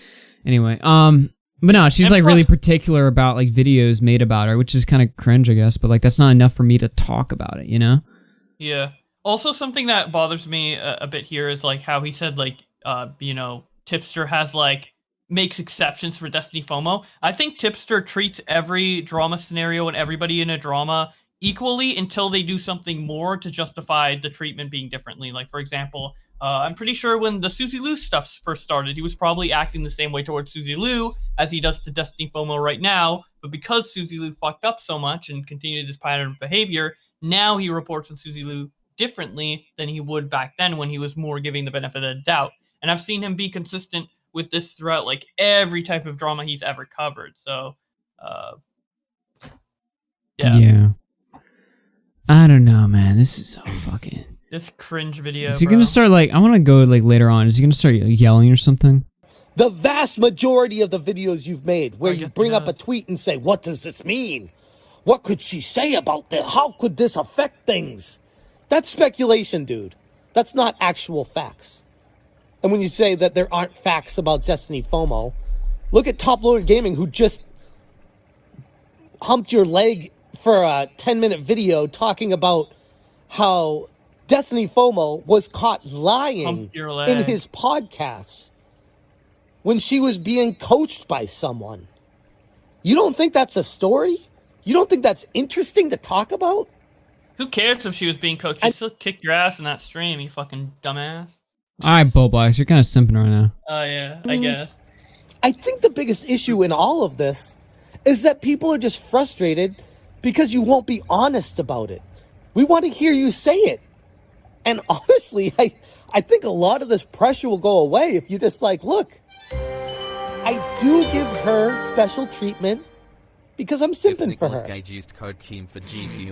A: Anyway, but no, she's like really particular about like videos made about her, which is kind of cringe, I guess. But like that's not enough for me to talk about it, you know?
C: Yeah. Also, something that bothers me a bit here is like how he said like, you know, Tipster has like makes exceptions for Destiny FOMO. I think Tipster treats every drama scenario and everybody in a drama equally until they do something more to justify the treatment being differently. Like, for example, I'm pretty sure when the Suzy Lu stuff first started, he was probably acting the same way towards Suzy Lu as he does to Destiny FOMO right now. But because Suzy Lu fucked up so much and continued this pattern of behavior, now he reports on Suzy Lu differently than he would back then when he was more giving the benefit of the doubt. And I've seen him be consistent with this throughout like every type of drama he's ever covered. So,
A: yeah. I don't know, man. This is so fucking...
C: This cringe video,
A: Is he gonna start like... I want to go like later on. Is he gonna start yelling or something?
U: The vast majority of the videos you've made where you bring up a tweet and say, what does this mean? What could she say about this? How could this affect things? That's speculation, dude. That's not actual facts. And when you say that there aren't facts about Destiny FOMO, look at Top Loader Gaming, who just humped your leg for a 10-minute video talking about how Destiny FOMO was caught lying in his podcast when she was being coached by someone. You don't think that's a story? You don't think that's interesting to talk about?
C: Who cares if she was being coached? She still kicked your ass in that stream, you fucking dumbass.
A: Alright, Bowblax, you're kind of simping right now.
C: Oh, yeah, I guess.
U: I think the biggest issue in all of this is that people are just frustrated because you won't be honest about it. We want to hear you say it. And honestly, I think a lot of this pressure will go away if you just like, look, I do give her special treatment because I'm simping for her.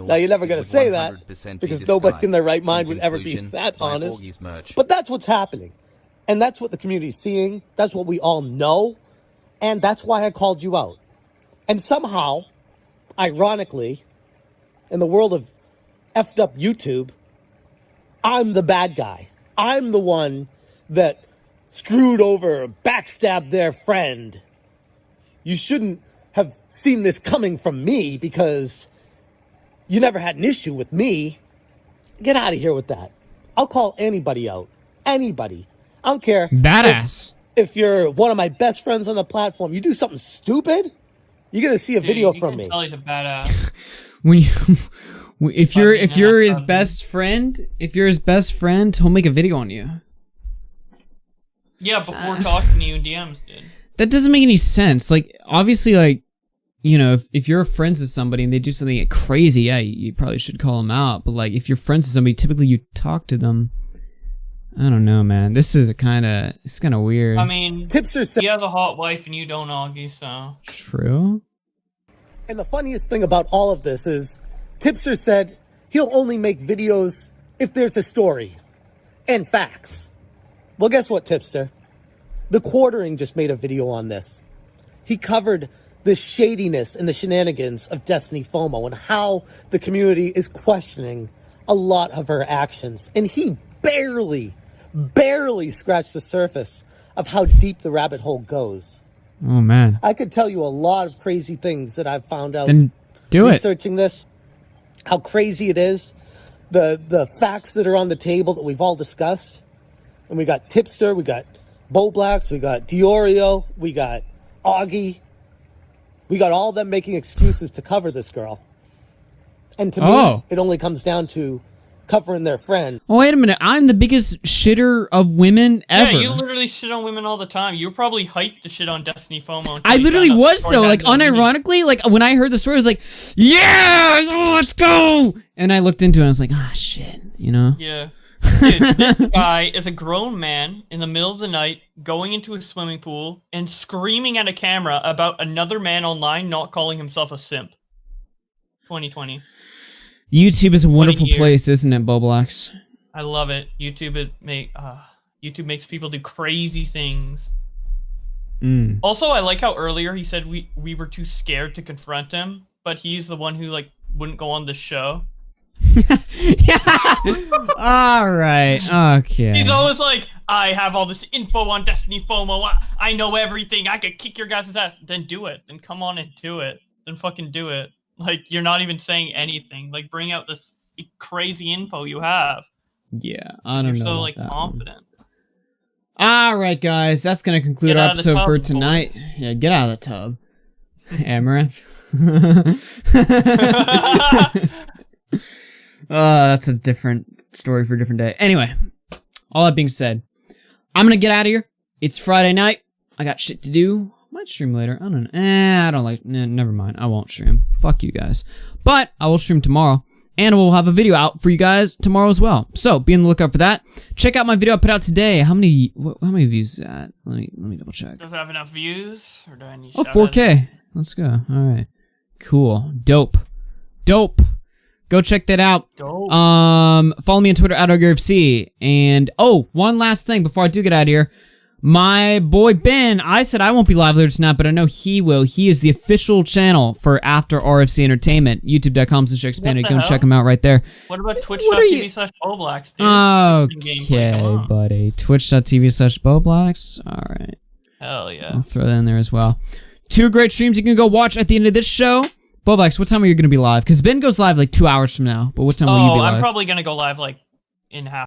U: Now, you're never going to say that because nobody in their right mind would ever be that honest. But that's what's happening. And that's what the community's seeing. That's what we all know. And that's why I called you out. And somehow, ironically, in the world of effed up YouTube, I'm the bad guy. I'm the one that screwed over, backstabbed their friend. You shouldn't have seen this coming from me because you never had an issue with me. Get out of here with that. I'll call anybody out. Anybody. I don't care.
A: Badass.
U: If you're one of my best friends on the platform, you do something stupid, you're going to see a video from me.
C: You can tell he's a badass.
A: When you, if you're his best friend, he'll make a video on you.
C: Yeah, before talking to you in DMs, dude.
A: That doesn't make any sense. Like, obviously, like, you know, if you're friends with somebody and they do something crazy, yeah, you probably should call them out. But like, if you're friends with somebody, typically you talk to them. I don't know, man. This is kind of weird.
C: I mean, Tipster said he has a hot wife and you don't, Augie, so.
A: True.
U: And the funniest thing about all of this is Tipster said he'll only make videos if there's a story and facts. Well, guess what, Tipster? The Quartering just made a video on this. He covered the shadiness and the shenanigans of Destiny FOMO and how the community is questioning a lot of her actions. And he barely scratched the surface of how deep the rabbit hole goes.
A: Oh, man.
U: I could tell you a lot of crazy things that I've found out
A: then do
U: researching this. How crazy it is. The facts that are on the table that we've all discussed. And we got Tipster, we got Bowblax, we got Diorio, we got Augie. We got all of them making excuses to cover this girl. And to me, it only comes down to covering their friend.
A: Oh, wait a minute. I'm the biggest shitter of women ever.
C: Yeah, you literally shit on women all the time. You're probably hyped to shit on Destiny FOMO.
A: I literally was, though. Like, unironically, like, when I heard the story, I was like, yeah, let's go. And I looked into it, and I was like, ah, shit, you know?
C: Yeah. Dude, this guy is a grown man in the middle of the night going into a swimming pool and screaming at a camera about another man online not calling himself a simp. 2020.
A: YouTube is a wonderful place, isn't it, Bowblax?
C: I love it. YouTube makes people do crazy things. Also, I like how earlier he said we were too scared to confront him, but he's the one who like wouldn't go on the show.
A: All right. Okay.
C: He's always like, I have all this info on Destiny FOMO. I know everything. I could kick your guys' ass. Then do it. Then come on and do it. Then fucking do it. Like, you're not even saying anything. Like, bring out this crazy info you have.
A: Yeah, I don't know.
C: You're so, like, confident.
A: All right, guys. That's going to conclude our episode for tonight. Yeah, get out of the tub. Amaranth. That's a different story for a different day. Anyway, all that being said, I'm going to get out of here. It's Friday night. I got shit to do. Might stream later. I don't know. I don't like... never mind. I won't stream. Fuck you guys. But I will stream tomorrow. And we'll have a video out for you guys tomorrow as well. So, be on the lookout for that. Check out my video I put out today. How many views is that? Let me double check.
C: Does it have enough views? Or do I need
A: 4K. Let's go. Alright. Cool. Dope. Go check that out.
C: Dope.
A: Follow me on Twitter at AugieRFC. And, one last thing before I do get out of here. My boy Ben, I said I won't be live later tonight, but I know he will. He is the official channel for After RFC Entertainment. YouTube.com/ExedPanda. Go check him out right there.
C: What about Twitch.tv/Bowblax, dude?
A: Okay, buddy. Twitch.tv/Bowblax. Alright.
C: Hell yeah.
A: I'll throw that in there as well. 2 great streams you can go watch at the end of this show. Bowblax, what time are you going to be live? Because Ben goes live like 2 hours from now, but what time will you be live?
C: I'm probably going to go live like in half.